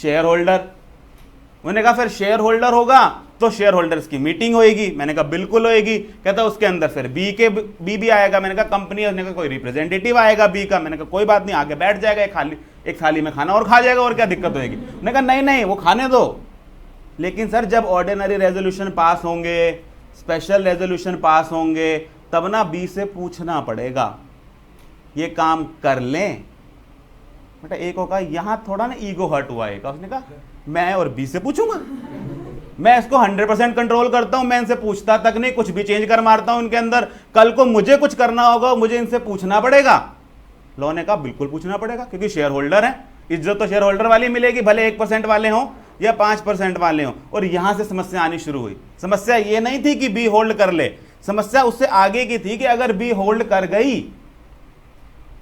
Share holder. उन्होंने कहा फिर शेयर होल्डर होगा तो शेयर होल्डर्स की मीटिंग होएगी। मैंने कहा बिल्कुल होएगी। कहता उसके अंदर फिर बी भी आएगा। मैंने कहा कंपनी, उसने कहा कोई रिप्रेजेंटेटिव आएगा बी का। मैंने कहा कोई बात नहीं, आके बैठ जाएगा, एक थाली में खाना और खा जाएगा, और क्या दिक्कत होगी? मैंने कहा नहीं वो खाने दो, लेकिन सर जब ऑर्डिनरी रेजोल्यूशन पास होंगे, स्पेशल रेजोल्यूशन पास होंगे, तब ना बी से पूछना पड़ेगा ये काम कर लें। बेटा एक होगा यहां थोड़ा ना ईगो हर्ट हुआ है। उसने कहा मैं और बी से पूछूंगा? मैं इसको 100% कंट्रोल करता हूं, मैं इनसे पूछता तक नहीं, कुछ भी चेंज कर मारता हूं इनके अंदर। कल को मुझे कुछ करना होगा, मुझे इनसे पूछना पड़ेगा। लॉ ने कहा बिल्कुल पूछना पड़ेगा, क्योंकि शेयर होल्डर है, इज्जत तो शेयर होल्डर वाली मिलेगी, भले 1% वाले हों या 5% वाले हों। और यहां से समस्या आनी शुरू हुई। समस्या ये नहीं थी कि बी होल्ड कर ले, समस्या उससे आगे की थी कि अगर बी होल्ड कर गई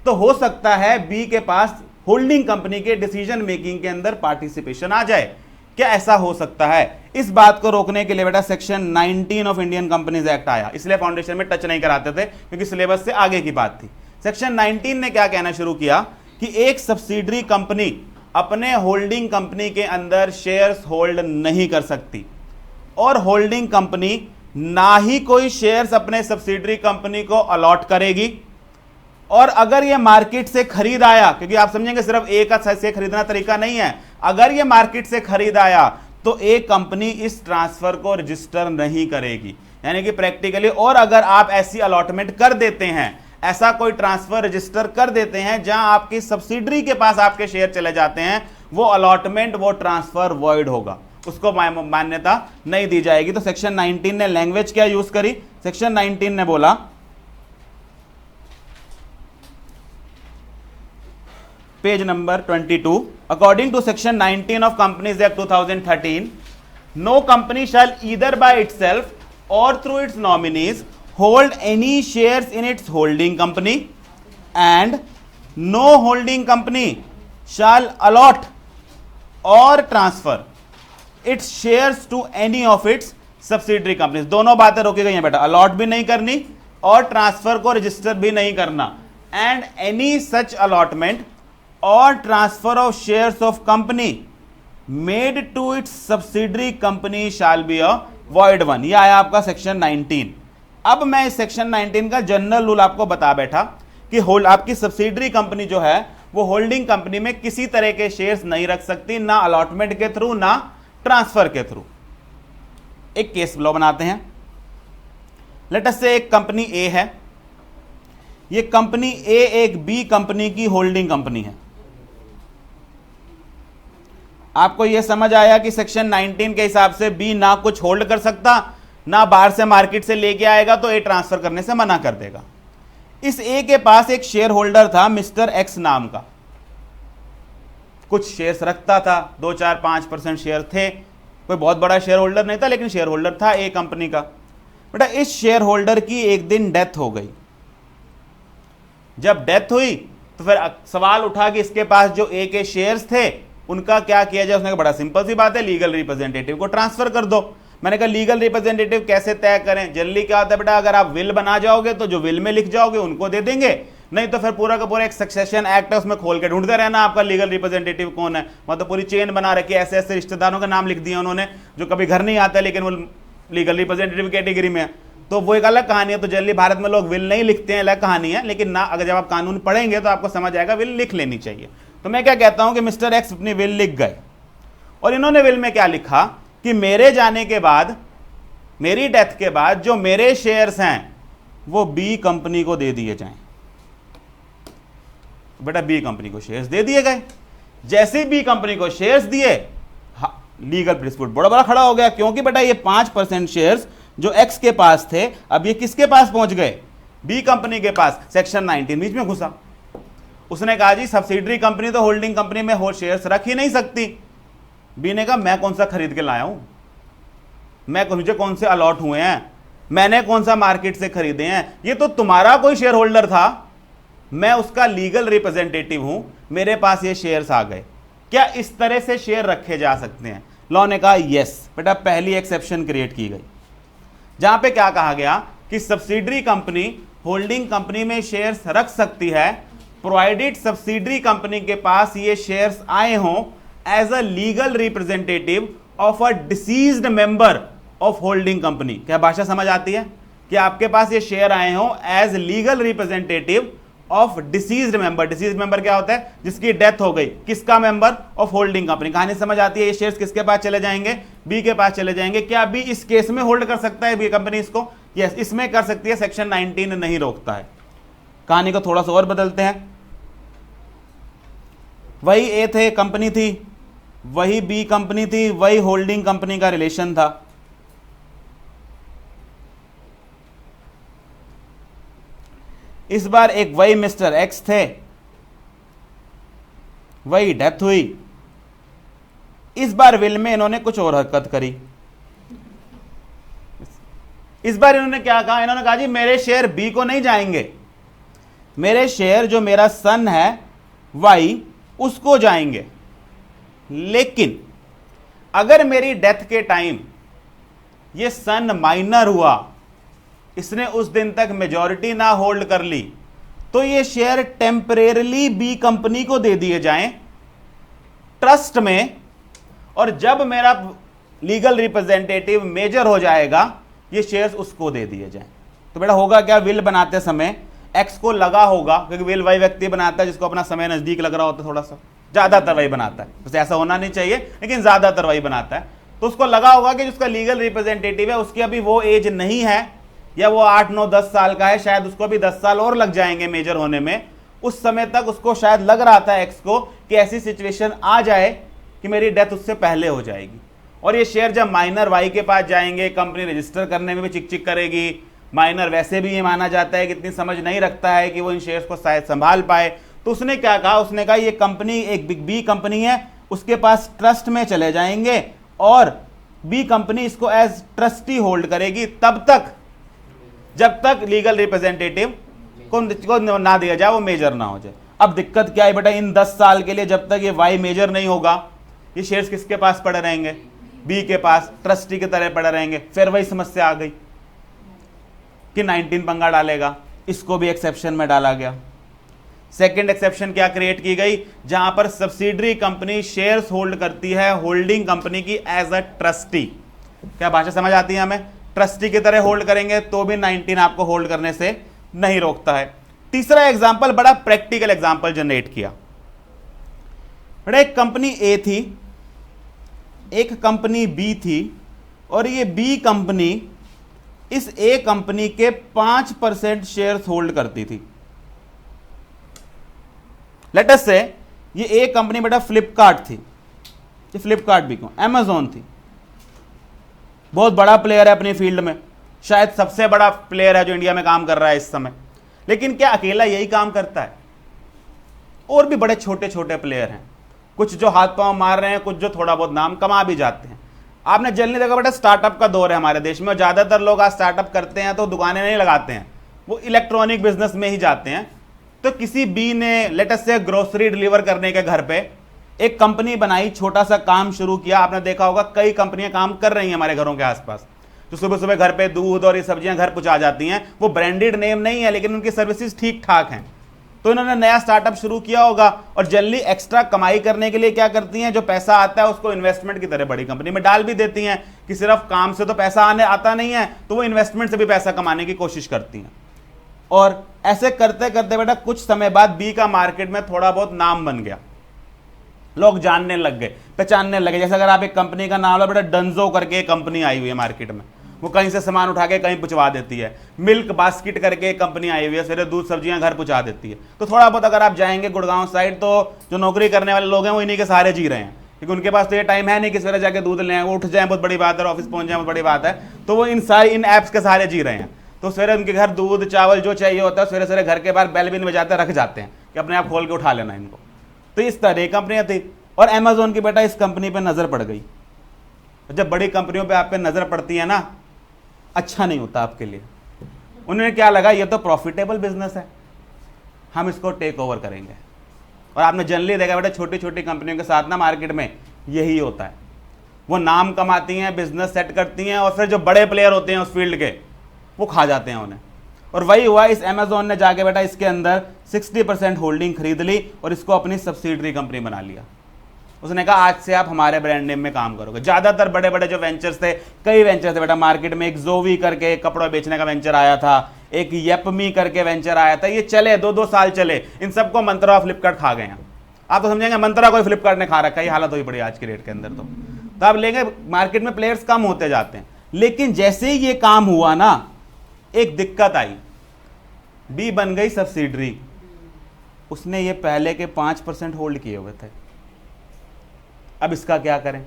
तो हो सकता है बी के पास होल्डिंग कंपनी के डिसीजन मेकिंग के अंदर पार्टिसिपेशन आ जाए। क्या ऐसा हो सकता है? इस बात को रोकने के लिए बेटा section 19 of Indian companies act आया। इसलिए फाउंडेशन में टच नहीं कराते थे, क्योंकि सिलेबस से आगे की बात थी। सेक्शन 19 ने क्या कहना शुरू किया कि एक सब्सिडरी कंपनी अपने होल्डिंग कंपनी के अंदर शेयर्स होल्ड नहीं कर सकती, और होल्डिंग कंपनी ना ही कोई शेयर्स अपने सब्सिडरी कंपनी को अलॉट करेगी। और अगर यह मार्केट से खरीद आया, क्योंकि आप समझेंगे सिर्फ ए का से खरीदना तरीका नहीं है, अगर यह मार्केट से खरीद आया तो एक कंपनी इस ट्रांसफर को रजिस्टर नहीं करेगी, यानी कि प्रैक्टिकली। और अगर आप ऐसी अलॉटमेंट कर देते हैं, ऐसा कोई ट्रांसफर रजिस्टर कर देते हैं जहां आपकी सब्सिडरी के पास आपके शेयर चले जाते हैं, वो अलॉटमेंट, वो ट्रांसफर वॉइड होगा, उसको मान्यता नहीं दी जाएगी। तो सेक्शन 19 ने लैंग्वेज क्या यूज करी? सेक्शन 19 ने बोला page number 22, according to section 19 of Companies Act 2013, no company shall either by itself or through its nominees hold any shares in its holding company, and no holding company shall allot or transfer its shares to any of its subsidiary companies। दोनों बातें रोकी गई हैं बेटा, allot भी नहीं करनी और ट्रांसफर को रजिस्टर भी नहीं करना। And any such allotment or transfer of shares of company made to its subsidiary company shall be a void one। ये आया आपका सेक्शन 19। अब मैं इस सेक्शन 19 का जनरल रूल आपको बता बैठा कि आपकी सब्सिडरी कंपनी जो है वो होल्डिंग कंपनी में किसी तरह के शेयर्स नहीं रख सकती, ना अलॉटमेंट के थ्रू ना ट्रांसफर के थ्रू। एक केस लॉ बनाते हैं। लेट अस से एक कंपनी ए है, ये कंपनी ए एक बी कंपनी की होल्डिंग कंपनी है। आपको यह समझ आया कि सेक्शन 19 के हिसाब से बी ना कुछ होल्ड कर सकता, ना बाहर से मार्केट से लेके आएगा तो ए ट्रांसफर करने से मना कर देगा। इस ए के पास एक शेयर होल्डर था मिस्टर एक्स नाम का, कुछ शेयर्स रखता था, 2-4-5% शेयर थे, कोई बहुत बड़ा शेयर होल्डर नहीं था लेकिन शेयर होल्डर था ए कंपनी का। बेटा इस शेयर होल्डर की एक दिन डेथ हो गई। जब डेथ हुई तो फिर सवाल उठा कि इसके पास जो ए के शेयर्स थे उनका क्या किया जाए। उसने कहा बड़ा सिंपल सी बात है, लीगल रिप्रेजेंटेटिव को ट्रांसफर कर दो। मैंने कहा लीगल रिप्रेजेंटेटिव कैसे तय करें? जनरली क्या होता है बेटा, अगर आप विल बना जाओगे तो जो विल में लिख जाओगे उनको दे देंगे, नहीं तो फिर पूरा का पूरा एक सक्सेशन एक्ट है, उसमें खोल के ढूंढते रहना आपका लीगल रिप्रेजेंटेटिव कौन है। मतलब पूरी चेन बना रखी है, ऐसे ऐसे रिश्तेदारों का नाम लिख दिया उन्होंने जो कभी घर नहीं आता लेकिन वो लीगल रिप्रेजेंटेटिव कैटेगरी में है। तो वो एक अलग कहानी है। तो जनरली भारत में लोग विल नहीं लिखते हैं, अलग कहानी है, लेकिन ना अगर जब आप कानून पढ़ेंगे तो आपको समझ आएगा विल लिख लेनी चाहिए। तो मैं क्या कहता हूं कि मिस्टर एक्स अपनी विल लिख गए और इन्होंने विल में क्या लिखा कि मेरे जाने के बाद, मेरी डेथ के बाद जो मेरे शेयर्स हैं वो बी कंपनी को दे दिए जाएं। बेटा बी कंपनी को शेयर्स दे दिए गए। जैसे बी कंपनी को शेयर्स दिए, लीगल डिस्प्यूट बड़ा बड़ा खड़ा हो गया, क्योंकि बेटा ये 5% शेयर्स जो एक्स के पास थे अब ये किसके पास पहुंच गए? बी कंपनी के पास। सेक्शन 19 बीच में घुसा। उसने कहा जी सब्सिडरी कंपनी तो होल्डिंग कंपनी में हो शेयर्स रख ही नहीं सकती। बी ने कहा मैं कौन सा खरीद के लाया हूं, मुझे कौन से अलॉट हुए हैं, मैंने कौन सा मार्केट से खरीदे हैं, ये तो तुम्हारा कोई शेयर होल्डर था, मैं उसका लीगल रिप्रेजेंटेटिव हूं, मेरे पास ये शेयर्स आ गए। क्या इस तरह से शेयर रखे जा सकते हैं? लॉ ने कहा यस। बेटा पहली एक्सेप्शन क्रिएट की गई जहां पे क्या कहा गया कि सब्सिडरी कंपनी होल्डिंग कंपनी में शेयर्स रख सकती है प्रोवाइडेड सब्सिडरी कंपनी के पास ये शेयर्स आए हों as a legal representative of a deceased member of holding company. क्या भाषा समझ आती है कि आपके पास ये शेयर आए हों as legal representative of deceased member. Deceased member क्या होता है? जिसकी डेथ हो गई। किसका? Member of holding company. कहानी समझ आती है? ये शेयर्स किसके पास चले जाएंगे? बी के पास चले जाएंगे। क्या बी इस केस में होल्ड कर सकता है बी कंपनी इसको? यस, इसमें कर सकती है, सेक्शन 19 नहीं रोकता है। कहानी को थोड़ा सा और बदलते हैं। वही ए थे, कंपनी थी, वही बी कंपनी थी, वही होल्डिंग कंपनी का रिलेशन था। इस बार एक वही मिस्टर एक्स थे, वही डेथ हुई। इस बार विल में इन्होंने कुछ और हरकत करी। इस बार इन्होंने क्या कहा? इन्होंने कहा जी मेरे शेयर बी को नहीं जाएंगे, मेरे शेयर जो मेरा सन है वाई उसको जाएंगे। लेकिन अगर मेरी डेथ के टाइम ये सन माइनर हुआ, इसने उस दिन तक मेजॉरिटी ना होल्ड कर ली, तो ये शेयर टेम्परेरली बी कंपनी को दे दिए जाएं ट्रस्ट में, और जब मेरा लीगल रिप्रेजेंटेटिव मेजर हो जाएगा ये शेयर्स उसको दे दिए जाएं। तो बेटा होगा क्या? विल बनाते समय एक्स को लगा होगा, क्योंकि विल वही व्यक्ति बनाता है जिसको अपना समय नजदीक लग रहा होता है, थोड़ा सा ज्यादातर वही बनाता है, वैसे ऐसा होना नहीं चाहिए लेकिन ज्यादातर वही बनाता है। तो उसको लगा होगा कि जिसका लीगल रिप्रेजेंटेटिव है उसकी अभी वो एज नहीं है, या वो 8, 9, 10 साल का है, शायद उसको भी 10 साल और लग जाएंगे मेजर होने में। उस समय तक उसको शायद लग रहा था एक्स को कि ऐसी सिचुएशन आ जाए कि मेरी डेथ उससे पहले हो जाएगी, और ये शेयर जब माइनर वाई के पास जाएंगे, कंपनी रजिस्टर करने में भी चिक चिक करेगी। माइनर वैसे भी ये माना जाता है कि इतनी समझ नहीं रखता है कि वो इन शेयर्स को शायद संभाल पाए। तो उसने क्या कहा? उसने कहा ये कंपनी एक बिग बी कंपनी है, उसके पास ट्रस्ट में चले जाएंगे और बी कंपनी इसको एज ट्रस्टी होल्ड करेगी तब तक जब तक लीगल रिप्रेजेंटेटिव को ना दिया जाए, वो मेजर ना हो जाए। अब दिक्कत क्या है बेटा? इन 10 साल के लिए जब तक ये वाई मेजर नहीं होगा, ये शेयर्स किसके पास पड़े रहेंगे? बी के पास, ट्रस्टी की तरह पड़े रहेंगे। फिर वही समस्या आ गई कि 19 पंगा डालेगा, इसको भी एक्सेप्शन में डाला गया। सेकंड एक्सेप्शन क्या क्रिएट की गई? जहां पर सब्सिडरी कंपनी शेयर्स होल्ड करती है होल्डिंग कंपनी की एज अ ट्रस्टी। क्या भाषा समझ आती है हमें? ट्रस्टी की तरह होल्ड करेंगे तो भी 19 आपको होल्ड करने से नहीं रोकता है। तीसरा एग्जांपल बड़ा प्रैक्टिकल एग्जांपल जनरेट किया। बड़ा एक कंपनी ए थी, एक कंपनी बी थी, और ये बी कंपनी इस ए कंपनी के 5% शेयर्स होल्ड करती थी। लेट अस से ये ए कंपनी बेटा फ्लिपकार्ट थी, ये फ्लिपकार्ट भी क्यों, अमेजॉन थी, बहुत बड़ा प्लेयर है अपनी फील्ड में, शायद सबसे बड़ा प्लेयर है जो इंडिया में काम कर रहा है इस समय। लेकिन क्या अकेला यही काम करता है? और भी बड़े छोटे छोटे प्लेयर हैं, कुछ जो हाथ पांव मार रहे हैं, कुछ जो थोड़ा बहुत नाम कमा भी जाते हैं। आपने जल्दी देखा बेटा, स्टार्टअप का दौर है हमारे देश में, और ज्यादातर लोग आज स्टार्टअप करते हैं तो दुकानें नहीं लगाते हैं, वो इलेक्ट्रॉनिक बिजनेस में ही जाते हैं। तो किसी बी ने लेटेस्ट से ग्रोसरी डिलीवर करने के घर पे एक कंपनी बनाई, छोटा सा काम शुरू किया। आपने देखा होगा कई कंपनियां काम कर रही हैं हमारे घरों के आसपास, जो सुबह सुबह घर पे दूध और ये सब्जियां घर पहुंचा जाती हैं। वो ब्रांडेड नेम नहीं है, लेकिन उनकी सर्विसेज ठीक ठाक हैं। तो इन्होंने नया स्टार्टअप शुरू किया होगा, और जल्दी एक्स्ट्रा कमाई करने के लिए क्या करती हैं, जो पैसा आता है उसको इन्वेस्टमेंट की तरह बड़ी कंपनी में डाल भी देती हैं, कि सिर्फ काम से तो पैसा आने आता नहीं है, तो वो इन्वेस्टमेंट से भी पैसा कमाने की कोशिश करती हैं। और ऐसे करते करते बेटा कुछ समय बाद बी का मार्केट में थोड़ा बहुत नाम बन गया, लोग जानने लग गए, पहचानने लगे। जैसे अगर आप एक कंपनी का नाम लो बेटा, डंजो करके एक कंपनी आई हुई है मार्केट में, वो कहीं से सामान उठा के कहीं पहुंचवा देती है। मिल्क बास्केट करके एक कंपनी आई हुई है, सवेरे दूध सब्जियां घर पहुंचा देती है। तो थोड़ा बहुत अगर आप जाएंगे गुड़गांव साइड, तो जो नौकरी करने वाले लोग हैं वो इन्हीं के सहारे जी रहे हैं, क्योंकि उनके पास तो ये टाइम है नहीं कि सवेरे जाके दूध लें, वो उठ जाए बहुत बड़ी बात है, ऑफिस पहुंच जाए बहुत बड़ी बात है। तो वो इन ऐप्स के सहारे जी रहे हैं। तो सवेरे उनके घर दूध चावल जो चाहिए होता है सवेरे सवेरे घर के बाहर बेल बिन बजाते रख जाते हैं कि अपने आप खोल के उठा लेना इनको। तो इस तरह कंपनियां थी। और अमेजोन की बेटा इस कंपनी पे नजर पड़ गई। जब बड़ी कंपनियों पे आप पे नजर पड़ती है ना, अच्छा नहीं होता आपके लिए। उन्होंने क्या लगा, ये तो प्रॉफिटेबल बिजनेस है, हम इसको टेक ओवर करेंगे। और आपने जनरली देखा बेटा छोटी छोटी कंपनियों के साथ ना मार्केट में यही होता है, वो नाम कमाती हैं, बिजनेस सेट करती हैं, और फिर जो बड़े प्लेयर होते हैं उस फील्ड के वो खा जाते हैं उन्हें। और वही हुआ, इस अमेजोन ने जाके बेटा इसके अंदर 60% होल्डिंग खरीद ली और इसको अपनी सब्सिडरी कंपनी बना लिया। उसने कहा आज से आप हमारे ब्रांड नेम में काम करोगे। ज्यादातर बड़े बड़े जो वेंचर्स थे, कई वेंचर्स थे बेटा मार्केट में, एक जोवी करके कपड़ा बेचने का वेंचर आया था, एक येपमी करके वेंचर आया था, ये चले 2-2 साल चले। इन सबको मंत्रा और फ्लिपकार्ट खा गए हैं। आप तो समझेंगे मंत्रा कोई फ्लिपकार्ट ने खा रखा है, ये हालत हुई पड़ी आज के रेट के अंदर। तो आप लेंगे, मार्केट में प्लेयर्स कम होते जाते हैं। लेकिन जैसे ही ये काम हुआ ना, एक दिक्कत आई, बी बन गई सब्सिडरी। उसने ये पहले के 5% होल्ड किए हुए थे। अब इसका क्या करें?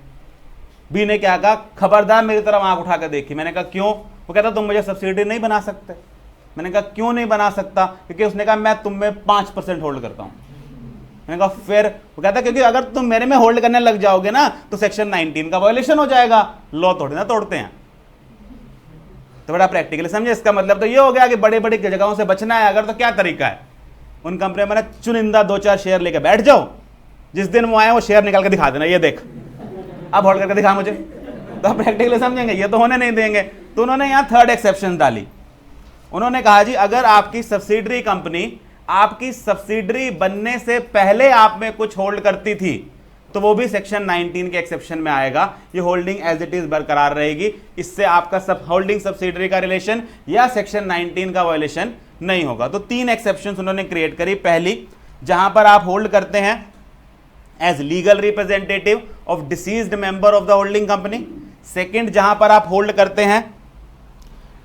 बी ने क्या कहा, खबरदार मेरी तरफ आंख उठा कर देखी। मैंने कहा क्यों? वो कहता तुम मुझे सब्सिडी नहीं बना सकते। मैंने कहा क्यों नहीं बना सकता? क्योंकि उसने कहा मैं तुम में 5% होल्ड करता हूं। मैंने कहा फिर? वो कहता क्योंकि अगर तुम मेरे में होल्ड करने लग जाओगे ना तो सेक्शन 19 का वायलेशन हो जाएगा, लॉ थोड़ी ना तोड़ते हैं। तो बड़ा प्रैक्टिकली समझे, इसका मतलब तो ये हो गया कि बड़ी बड़ी जगहों से बचना है अगर, तो क्या तरीका है? उन कंपनियों में चुनिंदा 2-4 शेयर लेकर बैठ जाओ, जिस दिन वो आए वो शेयर निकाल के दिखा देना, ये देख अब होल्ड करके दिखा मुझे। तो आप प्रैक्टिकली समझेंगे, ये तो होने नहीं देंगे। तो उन्होंने यहां थर्ड एक्सेप्शन डाली। उन्होंने कहा जी अगर आपकी सब्सिडरी कंपनी आपकी सब्सिडरी बनने से पहले आप में कुछ होल्ड करती थी तो वो भी सेक्शन 19 के एक्सेप्शन में आएगा। ये होल्डिंग एज इट इज बरकरार रहेगी, इससे आपका सब होल्डिंग सब्सिडरी का रिलेशन या सेक्शन 19 का वायलेशन नहीं होगा। तो 3 एक्सेप्शन उन्होंने क्रिएट करी। पहली, जहां पर आप होल्ड करते हैं as legal representative of deceased member of the holding company. Second, जहां पर आप होल्ड करते हैं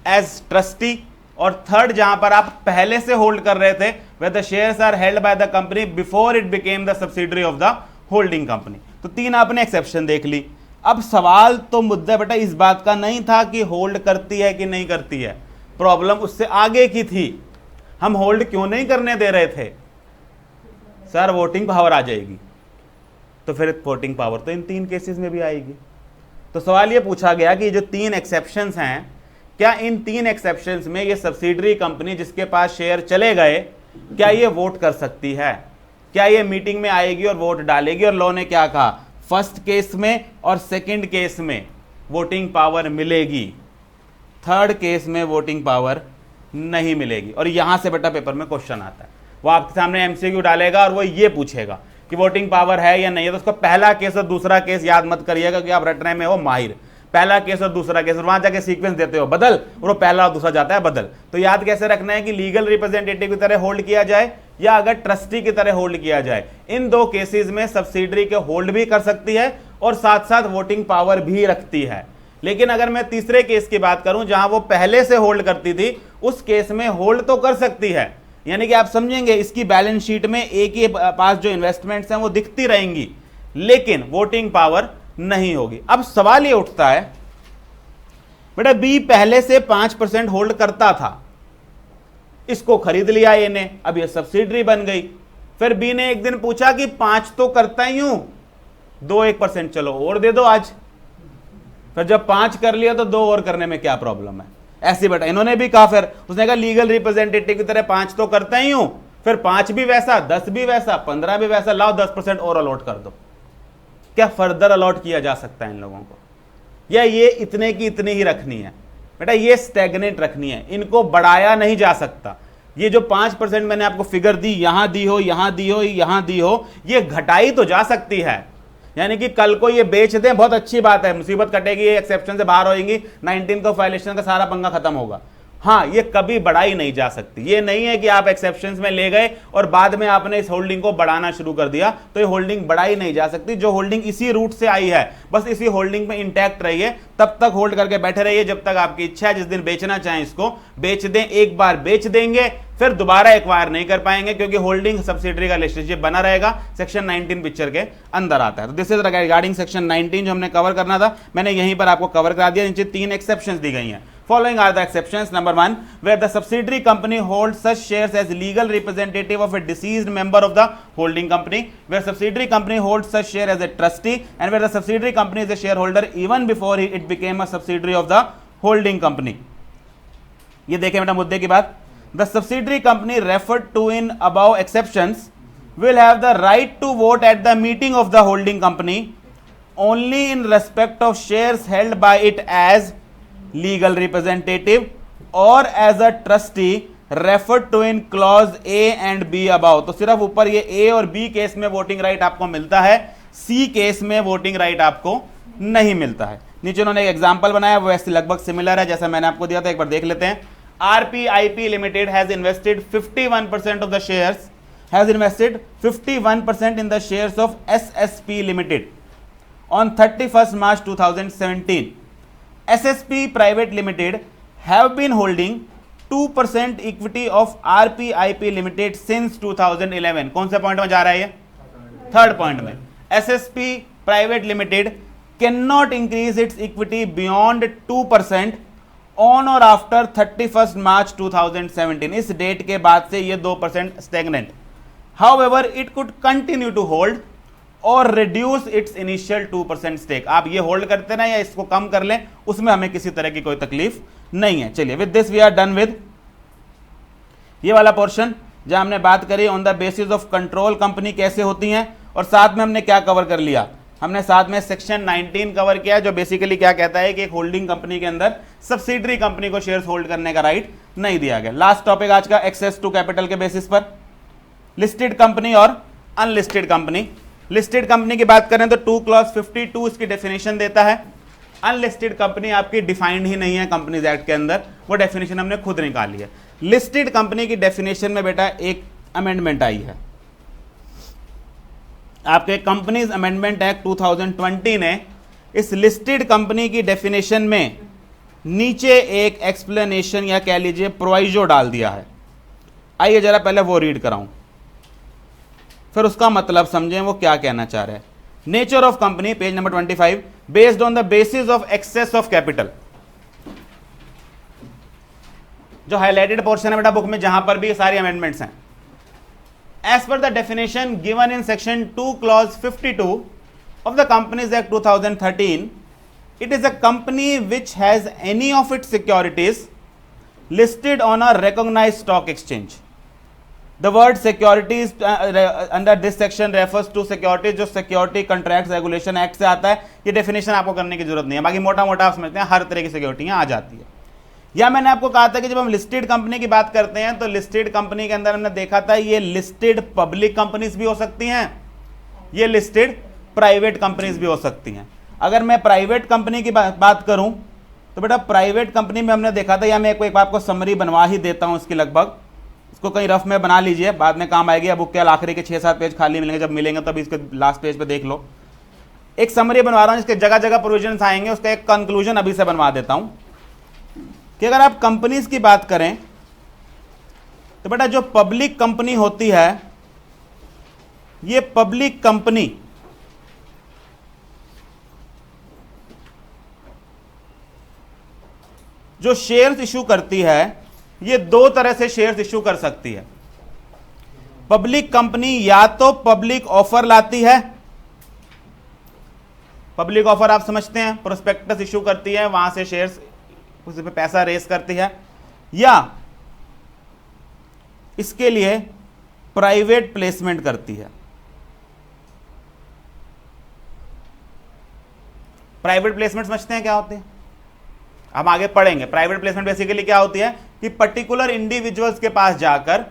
एज ट्रस्टी। और थर्ड, जहां पर आप पहले से होल्ड कर रहे थे where the shares are held by the company before it became the subsidiary of the holding company. तो 3 आपने एक्सेप्शन देख ली। अब सवाल तो मुद्दा बेटा इस बात का नहीं था कि होल्ड करती है कि नहीं करती है, प्रॉब्लम उससे आगे की थी। हम होल्ड क्यों नहीं करने दे रहे थे? सर वोटिंग पावर आ जाएगी। तो फिर वोटिंग पावर तो इन 3 केसेस में भी आएगी। तो सवाल ये पूछा गया कि जो 3 एक्सेप्शंस हैं, क्या इन 3 एक्सेप्शंस में ये सब्सिडरी कंपनी जिसके पास शेयर चले गए, क्या ये वोट कर सकती है? क्या ये मीटिंग में आएगी और वोट डालेगी? और लॉ ने क्या कहा, फर्स्ट केस में और सेकंड केस में वोटिंग पावर मिलेगी, थर्ड केस में वोटिंग पावर नहीं मिलेगी। और यहां से बेटा पेपर में क्वेश्चन आता है, वो आपके सामने एमसीक्यू डालेगा और वो ये पूछेगा कि वोटिंग पावर है या नहीं है। तो उसको पहला केस और दूसरा केस याद मत करिएगा कि आप रटने में हो माहिर। पहला केस और दूसरा केस, वहां जाके सीक्वेंस देते हो बदल, और वो पहला और दूसरा जाता है बदल। तो याद कैसे रखना है कि लीगल रिप्रेजेंटेटिव की तरह होल्ड किया जाए या अगर ट्रस्टी की तरह होल्ड किया जाए। इन 2 केसेस में सब्सिडरी के होल्ड भी कर सकती है और साथ साथ वोटिंग पावर भी रखती है। लेकिन अगर मैं तीसरे केस की बात करूं जहां वो पहले से होल्ड करती थी, उस केस में होल्ड तो कर सकती है, यानी कि आप समझेंगे इसकी बैलेंस शीट में एक ही पास जो इन्वेस्टमेंट्स हैं वो दिखती रहेंगी, लेकिन वोटिंग पावर नहीं होगी। अब सवाल ये उठता है, बेटा बी पहले से 5% होल्ड करता था, इसको खरीद लिया ए ने, अब ये सब्सिडरी बन गई। फिर बी ने एक दिन पूछा कि 5 तो करता ही हूं, 2-1% चलो और दे दो आज। फिर जब 5 कर लिया तो 2 और करने में क्या प्रॉब्लम है, ऐसे बेटा इन्होंने भी कहा। फिर उसने कहा लीगल रिप्रेजेंटेटिव की तरह 5 तो करता ही हूं, फिर 5 भी वैसा, 10 भी वैसा, 15 भी वैसा, लाओ 10% और अलॉट कर दो। क्या फर्दर अलॉट किया जा सकता है इन लोगों को, या ये इतने की इतनी ही रखनी है? बेटा ये स्टैग्नेंट रखनी है, इनको बढ़ाया नहीं जा सकता। ये जो 5% मैंने आपको फिगर दी, यहां दी हो, यहां दी हो, यहां दी हो, ये घटाई तो जा सकती है। यानी कि कल को ये बेच दें, बहुत अच्छी बात है, मुसीबत कटेगी, एक्सेप्शन से बाहर होगी, 19 को वायलेशन का सारा पंगा खत्म होगा। हाँ, ये कभी बढ़ाई नहीं जा सकती। ये नहीं है कि आप एक्सेप्शंस में ले गए और बाद में आपने इस होल्डिंग को बढ़ाना शुरू कर दिया, तो ये होल्डिंग बढ़ाई नहीं जा सकती। जो होल्डिंग इसी रूट से आई है, बस इसी होल्डिंग में इंटैक्ट रहिए, तब तक होल्ड करके बैठे रहिए जब तक आपकी इच्छा है। जिस दिन बेचना चाहें इसको बेच दें, एक बार बेच देंगे फिर दोबारा एक्वायर नहीं कर पाएंगे, क्योंकि होल्डिंग सब्सिडरी का रिलेशनशिप बना रहेगा, सेक्शन 19 पिक्चर के अंदर आता है। तो दिस इज रिगार्डिंग सेक्शन 19 जो हमने कवर करना था, मैंने यहीं पर आपको कवर करा दिया। नीचे 3 एक्सेप्शंस दी गई हैं। Following are the exceptions. Number 1, where the subsidiary company holds such shares as legal representative of a deceased member of the holding company, where subsidiary company holds such share as a trustee, and where the subsidiary company is a shareholder even before it became a subsidiary of the holding company. ये देखें बेटा मुद्दे की बात। The subsidiary company referred to in above exceptions will have the right to vote at the meeting of the holding company only in respect of shares held by it as legal representative or as a trustee referred to in clause A and B above। तो सिर्फ ऊपर ये A और B case में voting right आपको मिलता है, C case में वोटिंग राइट आपको नहीं मिलता है। नीचे उन्होंने एक एग्जांपल बनाया, वो ऐसे लगभग सिमिलर है जैसा मैंने आपको दिया था, एक बार देख लेते हैं। RPIP Limited has invested 51% of the shares, has invested 51% in the shares of SSP Limited on 31st March 2017. SSP Private Limited have been holding 2% equity of RPIP Limited since 2011। कौन से पॉइंट में जा रहा है ये? थर्ड पॉइंट में। SSP Private Limited cannot increase its equity beyond 2% on or after 31st March 2017। इस date के बाद से ये 2% stagnant। However, it could continue to hold और रिड्यूस इट्स इनिशियल 2% स्टेक। आप ये होल्ड करते ना या इसको कम कर लें, उसमें हमें किसी तरह की कोई तकलीफ नहीं है। चलिए, with this we are done with ये वाला पोर्शन जहां हमने बात करी on the basis of control company कैसे होती हैं, और साथ में हमने क्या कवर कर लिया, हमने साथ में सेक्शन 19 कवर किया, जो बेसिकली क्या कहता है कि एक होल्डिंग कंपनी के अंदर सब्सिडरी कंपनी को शेयर्स होल्ड करने का राइट नहीं दिया गया। लास्ट टॉपिक आज का, एक्सेस टू कैपिटल के बेसिस पर लिस्टेड कंपनी और अनलिस्टेड कंपनी। लिस्टेड कंपनी की बात करें तो 2 क्लॉज 52 इसकी डेफिनेशन देता है। अनलिस्टेड कंपनी आपकी डिफाइंड ही नहीं है कंपनीज एक्ट के अंदर, वो डेफिनेशन हमने खुद निकाली है। लिस्टेड कंपनी की डेफिनेशन में बेटा एक अमेंडमेंट आई है, आपके कंपनीज अमेंडमेंट एक्ट 2020 ने इस लिस्टेड कंपनी की डेफिनेशन में नीचे एक एक्सप्लेनेशन या कह लीजिए प्रोविजो डाल दिया है। आइए जरा पहले वो रीड कराऊं, फिर उसका मतलब समझें वो क्या कहना चाह रहे हैं। Nature of company, page number 25, based on the basis of access of capital. जो हाईलाइटेड पोर्शन है बेटा बुक में, जहां पर भी सारी अमेंडमेंट्स हैं, as per the definition given in section 2 clause 52 of the companies act 2013, it is a company which has any of its securities listed on a recognized stock exchange। The word securities under this section refers to securities जो Security Contracts Regulation Act से आता है। ये definition आपको करने की जरूरत नहीं है, बाकी मोटा मोटा आप समझते हैं हर तरह की सिक्योरिटियां आ जाती है। या मैंने आपको कहा था कि जब हम लिस्टेड कंपनी की बात करते हैं तो लिस्टेड कंपनी के अंदर हमने देखा था ये लिस्टेड पब्लिक कंपनीज भी हो सकती हैं, ये लिस्टेड प्राइवेट कंपनीज भी हो सकती हैं। अगर मैं प्राइवेट कंपनी की बात करूं तो बेटा प्राइवेट कंपनी में हमने देखा था, या मैं एक आपको समरी बनवा ही देता हूं इसकी, लगभग इसको कहीं रफ में बना लीजिए, बाद में काम आएगी। अब बुक के आखिरी के 6-7 पेज खाली मिलेंगे, जब मिलेंगे तब इसके लास्ट पेज पे देख लो। एक समरी बनवा रहा हूं जिसके जगह जगह प्रोविजंस आएंगे, उसका एक कंक्लूजन अभी से बनवा देता हूं कि अगर आप कंपनीज की बात करें तो बेटा जो पब्लिक कंपनी होती है, ये पब्लिक कंपनी जो शेयर्स इशू करती है, ये दो तरह से शेयर्स इश्यू कर सकती है। पब्लिक कंपनी या तो पब्लिक ऑफर लाती है, पब्लिक ऑफर आप समझते हैं, प्रोस्पेक्टस इश्यू करती है, वहां से शेयर्स उस पे पैसा रेस करती है, या इसके लिए प्राइवेट प्लेसमेंट करती है। प्राइवेट प्लेसमेंट समझते हैं क्या होते हैं, हम आगे पढ़ेंगे। प्राइवेट प्लेसमेंट बेसिकली क्या होती है कि पर्टिकुलर इंडिविजुअल्स के पास जाकर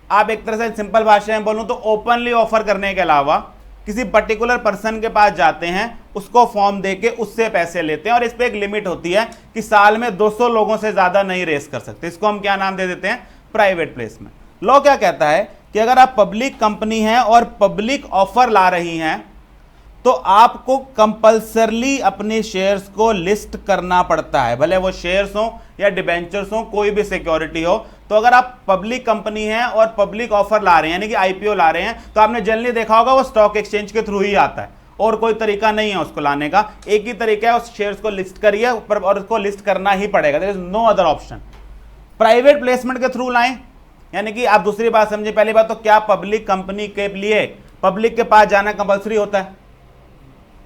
आप एक तरह से सिंपल भाषा में बोलूं तो ओपनली ऑफर करने के अलावा किसी पर्टिकुलर पर्सन के पास जाते हैं, उसको फॉर्म देके उससे पैसे लेते हैं, और इस पे एक लिमिट होती है कि साल में 200 लोगों से ज्यादा नहीं रेस कर सकते। इसको हम क्या नाम दे देते हैं, प्राइवेट प्लेसमेंट। लॉ क्या कहता है कि अगर आप पब्लिक कंपनी हैं और पब्लिक ऑफर ला रही हैं तो आपको कंपल्सरली अपने शेयर्स को लिस्ट करना पड़ता है, भले वो शेयर्स हो या डिबेंचर्स हो, कोई भी सिक्योरिटी हो। तो अगर आप पब्लिक कंपनी हैं और पब्लिक ऑफर ला रहे हैं, यानी कि आईपीओ ला रहे हैं, तो आपने जनरली देखा होगा वो स्टॉक एक्सचेंज के थ्रू ही आता है, और कोई तरीका नहीं है उसको लाने का। एक ही तरीका है, उस शेयर्स को लिस्ट करिए और उसको लिस्ट करना ही पड़ेगा, there is no other option. Private placement के थ्रू लाएं, यानी कि आप दूसरी बात समझे। पहली बात तो क्या पब्लिक कंपनी के लिए पब्लिक के पास जाना कंपल्सरी होता है?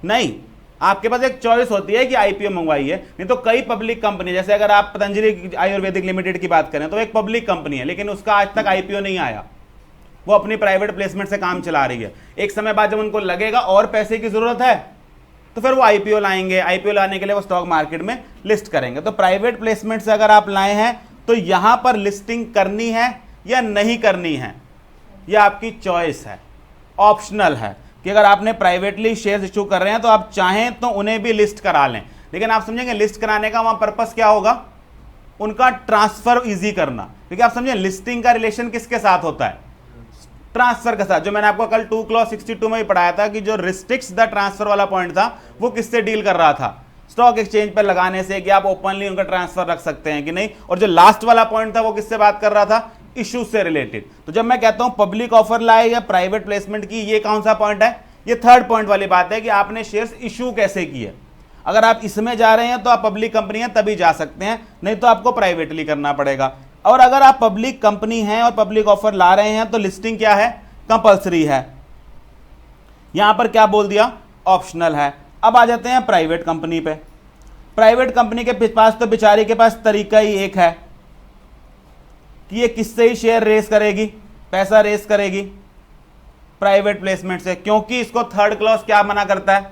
नहीं, आपके पास एक चॉइस होती है कि आईपीओ मंगवाइए। नहीं तो कई पब्लिक कंपनी, जैसे अगर आप पतंजलि आयुर्वेदिक लिमिटेड की बात करें तो एक पब्लिक कंपनी है, लेकिन उसका आज तक आईपीओ नहीं आया, वो अपनी प्राइवेट प्लेसमेंट से काम चला रही है। एक समय बाद जब उनको लगेगा और पैसे की जरूरत है तो फिर वो आईपीओ लाएंगे, आईपीओ लाने के लिए वो स्टॉक मार्केट में लिस्ट करेंगे। तो प्राइवेट प्लेसमेंट से अगर आप लाए हैं तो यहां पर लिस्टिंग करनी है या नहीं करनी है, यह आपकी चॉइस है, ऑप्शनल है कि अगर आपने प्राइवेटली शेयर्स इश्यू कर रहे हैं तो आप चाहें तो उन्हें भी लिस्ट करा लें। लेकिन आप समझेंगे लिस्ट कराने का वहां पर्पस क्या होगा, उनका ट्रांसफर इजी करना। क्योंकि आप समझें लिस्टिंग का रिलेशन किसके साथ होता है, ट्रांसफर के साथ। जो मैंने आपको कल 2 क्लॉज 62 में ही पढ़ाया था कि जो रिस्ट्रिक्ट्स द ट्रांसफर वाला पॉइंट था वो किससे डील कर रहा था, स्टॉक एक्सचेंज पर लगाने से, कि आप ओपनली उनका ट्रांसफर रख सकते हैं कि नहीं। और जो लास्ट वाला पॉइंट था वो किससे बात कर रहा था, इशू से रिलेटेड। तो जब मैं कहता हूं पब्लिक ऑफर लाए या प्राइवेट प्लेसमेंट की, ये कौन सा पॉइंट है, ये थर्ड पॉइंट वाली बात है कि आपने शेयर्स इशू कैसे किए। अगर आप इसमें जा रहे हैं तो आप पब्लिक कंपनी हैं तभी जा सकते हैं, नहीं तो आपको प्राइवेटली करना पड़ेगा। और अगर आप पब्लिक कंपनी हैं और पब्लिक ऑफर ला रहे हैं तो लिस्टिंग क्या है, कंपल्सरी है। यहां पर क्या बोल दिया, ऑप्शनल है। अब आ जाते हैं प्राइवेट कंपनी पे। प्राइवेट कंपनी के पास तो बेचारी के पास तरीका ही एक है कि ये किससे ही शेयर रेस करेगी, पैसा रेस करेगी, प्राइवेट प्लेसमेंट से। क्योंकि इसको थर्ड क्लॉज क्या मना करता है,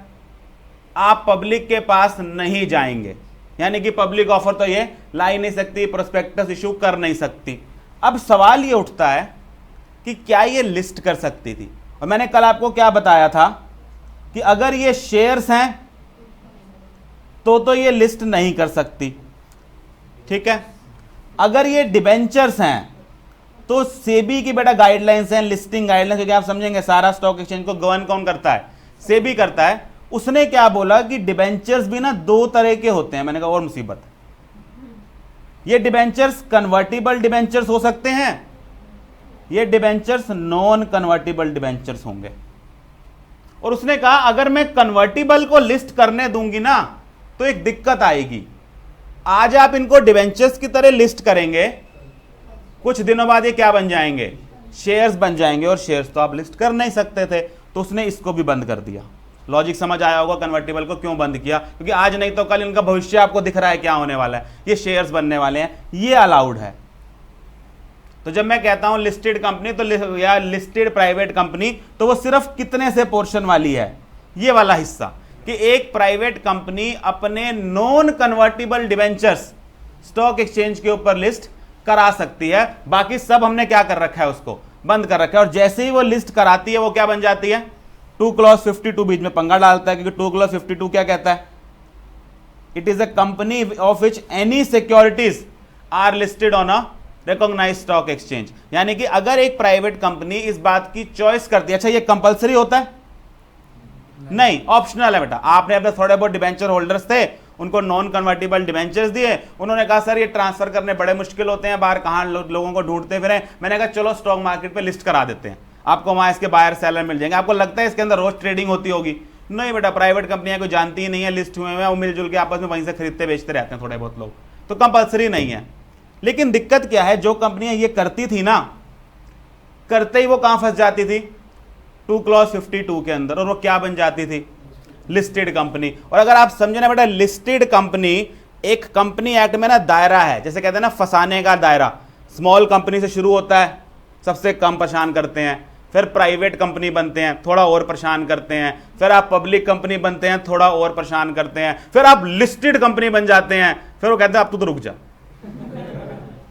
आप पब्लिक के पास नहीं जाएंगे, यानी कि पब्लिक ऑफर तो ये ला ही नहीं सकती, प्रोस्पेक्टस इशू कर नहीं सकती। अब सवाल ये उठता है कि क्या ये लिस्ट कर सकती थी। और मैंने कल आपको क्या बताया था कि अगर ये शेयर्स हैं तो ये लिस्ट नहीं कर सकती, ठीक है। अगर ये डिबेंचर्स हैं तो सेबी की बेटा गाइडलाइंस हैं, लिस्टिंग गाइडलाइंस, क्योंकि आप समझेंगे सारा स्टॉक एक्सचेंज को गवर्न कौन करता है, सेबी करता है। उसने क्या बोला कि डिबेंचर्स भी ना दो तरह के होते हैं। मैंने कहा और मुसीबत, ये डिबेंचर्स कन्वर्टिबल डिबेंचर्स हो सकते हैं, ये डिबेंचर्स नॉन कन्वर्टिबल डिबेंचर्स होंगे। और उसने कहा अगर मैं कन्वर्टिबल को लिस्ट करने दूंगी ना तो एक दिक्कत आएगी। आज आप इनको डिबेंचर्स की तरह लिस्ट करेंगे, कुछ दिनों बाद ये क्या बन जाएंगे, शेयर्स बन जाएंगे, और शेयर्स तो आप लिस्ट कर नहीं सकते थे, तो उसने इसको भी बंद कर दिया। लॉजिक समझ आया होगा कन्वर्टिबल को क्यों बंद किया, क्योंकि आज नहीं तो कल इनका भविष्य आपको दिख रहा है क्या होने वाला है, ये शेयर्स बनने वाले हैं, ये अलाउड है। तो जब मैं कहता हूं लिस्टेड कंपनी तो या लिस्टेड प्राइवेट कंपनी, तो वो सिर्फ कितने से पोर्शन वाली है, ये वाला हिस्सा, कि एक प्राइवेट कंपनी अपने non convertible debentures stock exchange के ऊपर लिस्ट करा सकती है। बाकी सब हमने क्या कर रखा है, उसको बंद कर रखा है। और जैसे ही वो लिस्ट कराती है वो क्या बन जाती है, 2 क्लॉज 52 बीच में पंगा डालता है, क्योंकि 2 क्लॉज 52 क्या कहता है, it is a company of which any securities are listed on a recognised stock exchange. यानी कि अगर एक प्राइवेट कंपनी इस बात की चॉइस करती है, अच्छा ये कंपल्सरी होता है, नहीं, ऑप्शनल है बेटा। आपने अपने थोड़े बहुत डिबेंचर होल्डर्स थे, उनको नॉन कन्वर्टिबल डिबेंचर्स दिए, उन्होंने कहा सर ये ट्रांसफर करने बड़े मुश्किल होते हैं, बाहर कहां लोगों को ढूंढते फिरें। मैंने कहा चलो स्टॉक मार्केट पे लिस्ट करा देते हैं, आपको वहां इसके बायर सेलर मिल जाएंगे। आपको लगता है इसके अंदर रोज ट्रेडिंग होती होगी, नहीं बेटा, प्राइवेट कंपनियां को जानती ही नहीं है, लिस्ट हुए हैं, वो मिलजुल के आपस में वहीं से खरीदते बेचते रहते हैं थोड़े बहुत लोग, तो कंपल्सरी नहीं है। लेकिन दिक्कत क्या है, जो कंपनियां ये करती थी ना, करते ही वो कहां फंस जाती थी, 2 क्लॉज 52 के अंदर, और वो क्या बन जाती थी, लिस्टेड कंपनी। और अगर आप समझे ना बेटा, लिस्टेड कंपनी एक कंपनी एक्ट में ना दायरा है, जैसे कहते हैं ना फंसाने का दायरा, स्मॉल कंपनी से शुरू होता है, सबसे कम परेशान करते हैं, फिर प्राइवेट कंपनी बनते हैं, थोड़ा और परेशान करते हैं, फिर आप पब्लिक कंपनी बनते हैं, थोड़ा और परेशान करते हैं, फिर आप लिस्टेड कंपनी बन जाते हैं, फिर वो कहते हैं अब तो रुक जा।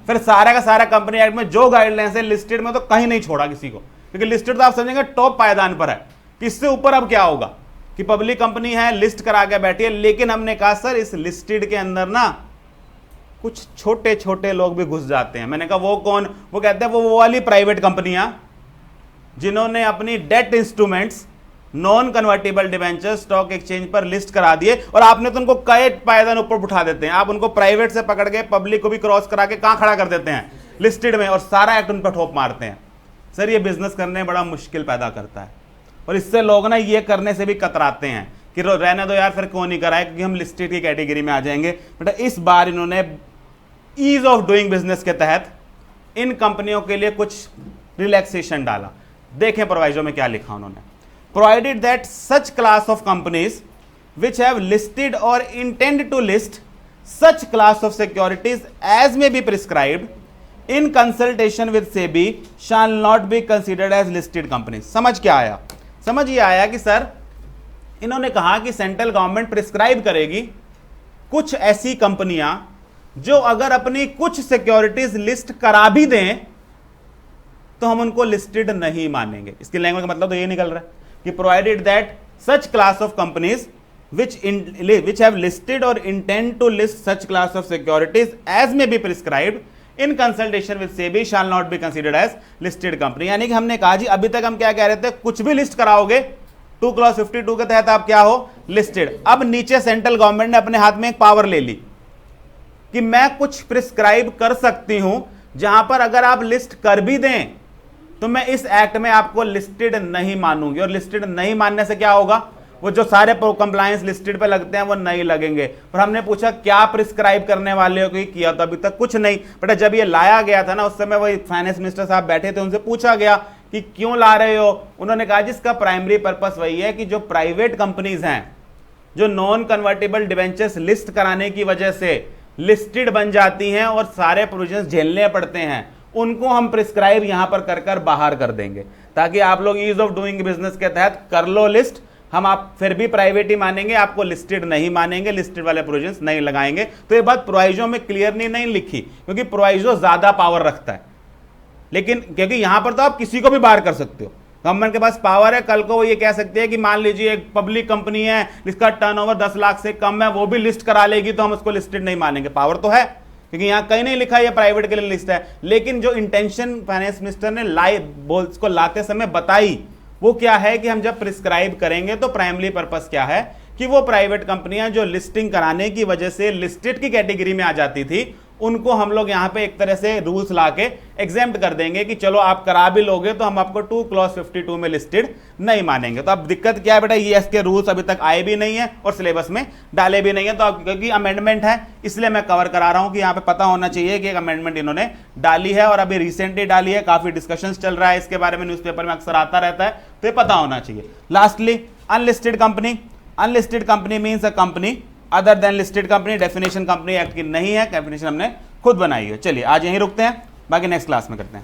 फिर सारा का सारा कंपनी एक्ट में जो गाइडलाइंस है, लिस्टेड में तो कहीं नहीं छोड़ा किसी को, क्योंकि लिस्टेड तो आप समझेंगे टॉप पायदान पर है कि इससे ऊपर अब क्या होगा, कि पब्लिक कंपनी है, लिस्ट करा के बैठी है। लेकिन हमने कहा सर इस लिस्टेड के अंदर ना कुछ छोटे छोटे लोग भी घुस जाते हैं। मैंने कहा वो कौन, वो कहते हैं वो वाली प्राइवेट कंपनियां जिन्होंने अपनी debt instruments, non convertible debenture stock exchange पर लिस्ट करा दिए, और आपने तो उनको कई पायदान ऊपर उठा देते हैं। आप उनको प्राइवेट से पकड़ के पब्लिक को भी क्रॉस करा के कहां खड़ा कर देते हैं, लिस्टेड में, और सारा एक्ट उन पर ठोप मारते हैं। सर ये बिजनेस करने में बड़ा मुश्किल पैदा करता है, और इससे लोग ना ये करने से भी कतराते हैं कि रहने दो यार, फिर क्यों नहीं कराए, क्योंकि हम लिस्टेड की कैटेगरी में आ जाएंगे। बेटा इस बार इन्होंने ईज ऑफ डूइंग बिजनेस के तहत इन कंपनियों के लिए कुछ रिलैक्सेशन डाला। देखें प्रोवाइजो में क्या लिखा उन्होंने, provided that such class of companies which have listed or intend to list such class of securities as may be prescribed in consultation with SEBI shall not be considered as listed companies. समझ क्या आया, समझ ये आया कि sir इन्होंने कहा कि सेंट्रल गवर्नमेंट प्रिस्क्राइब करेगी कुछ ऐसी कंपनियां जो अगर अपनी कुछ सिक्योरिटीज लिस्ट करा भी दें तो हम उनको लिस्टेड नहीं मानेंगे। इसकी लैंग्वेज का मतलब तो ये निकल रहा है कि provided that such class of companies which have listed or intend to list such class of securities as may be prescribed in consultation with SEBI shall not be considered as listed company। यानी कि हमने कहा जी अभी तक हम क्या कह रहे थे, कुछ भी लिस्ट कराओगे 2 क्लॉज 52 के तहत आप क्या हो, लिस्टेड। अब नीचे सेंट्रल गवर्नमेंट ने अपने हाथ में एक पावर ले ली कि मैं कुछ प्रिस्क्राइब कर सकती हूं, जहां पर अगर आप लिस्ट कर भी दें तो मैं इस एक्ट में आपको लिस्टेड नहीं मानूंगी। और लिस्टेड नहीं मानने से क्या होगा, वो जो सारे कंप्लायंस लिस्टेड पे लगते हैं वो नहीं लगेंगे। और हमने पूछा क्या प्रिस्क्राइब करने वाले हो, कि किया तो अभी तक कुछ नहीं। बेटा जब ये लाया गया था ना, उस समय वही फाइनेंस मिनिस्टर साहब बैठे थे, उनसे पूछा गया कि क्यों ला रहे हो। उन्होंने कहा जिसका प्राइमरी पर्पस वही है कि जो प्राइवेट कंपनीज हैं जो नॉन कन्वर्टेबल डिवेंचर्स लिस्ट कराने की वजह से लिस्टेड बन जाती हैं और सारे प्रोविजंस झेलने पड़ते हैं, उनको हम प्रिस्क्राइब यहां पर कर बाहर कर देंगे, ताकि आप लोग ईज ऑफ डूइंग बिजनेस के तहत कर लो लिस्ट, हम आप फिर भी प्राइवेट ही मानेंगे, आपको लिस्टेड नहीं मानेंगे, लिस्टेड वाले प्रोविजंस नहीं लगाएंगे। तो ये बात प्रोवाइजो में क्लियरली नहीं लिखी, क्योंकि प्रोवाइजो ज्यादा पावर रखता है। लेकिन क्योंकि यहां पर तो आप किसी को भी बाहर कर सकते हो, गवर्नमेंट के पास पावर है, कल को वो ये कह सकते हैं कि मान लीजिए एक पब्लिक कंपनी है जिसका टर्नओवर 10 लाख से कम है, वो भी लिस्ट करा लेगी तो हम उसको लिस्टेड नहीं मानेंगे। पावर तो है, क्योंकि यहां कहीं नहीं लिखा ये प्राइवेट के लिए लिस्ट है। लेकिन जो इंटेंशन फाइनेंस मिनिस्टर ने इसको लाते समय बताई वो क्या है कि हम जब प्रिस्क्राइब करेंगे तो प्राइमरी पर्पस क्या है कि वो प्राइवेट कंपनियां जो लिस्टिंग कराने की वजह से लिस्टेड की कैटेगरी में आ जाती थी, उनको हम लोग यहां पे एक तरह से रूल्स लाके एग्जेम्प्ट कर देंगे कि चलो आप करा भी लोगे तो हम आपको 2 क्लॉज 52 में लिस्टेड नहीं मानेंगे। तो अब दिक्कत क्या है बेटा, ये इसके रूल्स अभी तक आए भी नहीं है और सिलेबस में डाले भी नहीं है। तो अब क्योंकि अमेंडमेंट है इसलिए मैं कवर करा रहा हूं कि यहाँ पे पता होना चाहिए कि एक अमेंडमेंट इन्होंने डाली है और अभी रिसेंटली डाली है, काफी डिस्कशन चल रहा है इसके बारे में, न्यूज़पेपर में अक्सर आता रहता है, तो ये पता होना चाहिए। Lastly unlisted company, unlisted company means a company other than listed company. Definition company act की नहीं है, डेफिनेशन हमने खुद बनाई है। चलिए आज यहीं रुकते हैं, बाकी नेक्स्ट क्लास में करते हैं।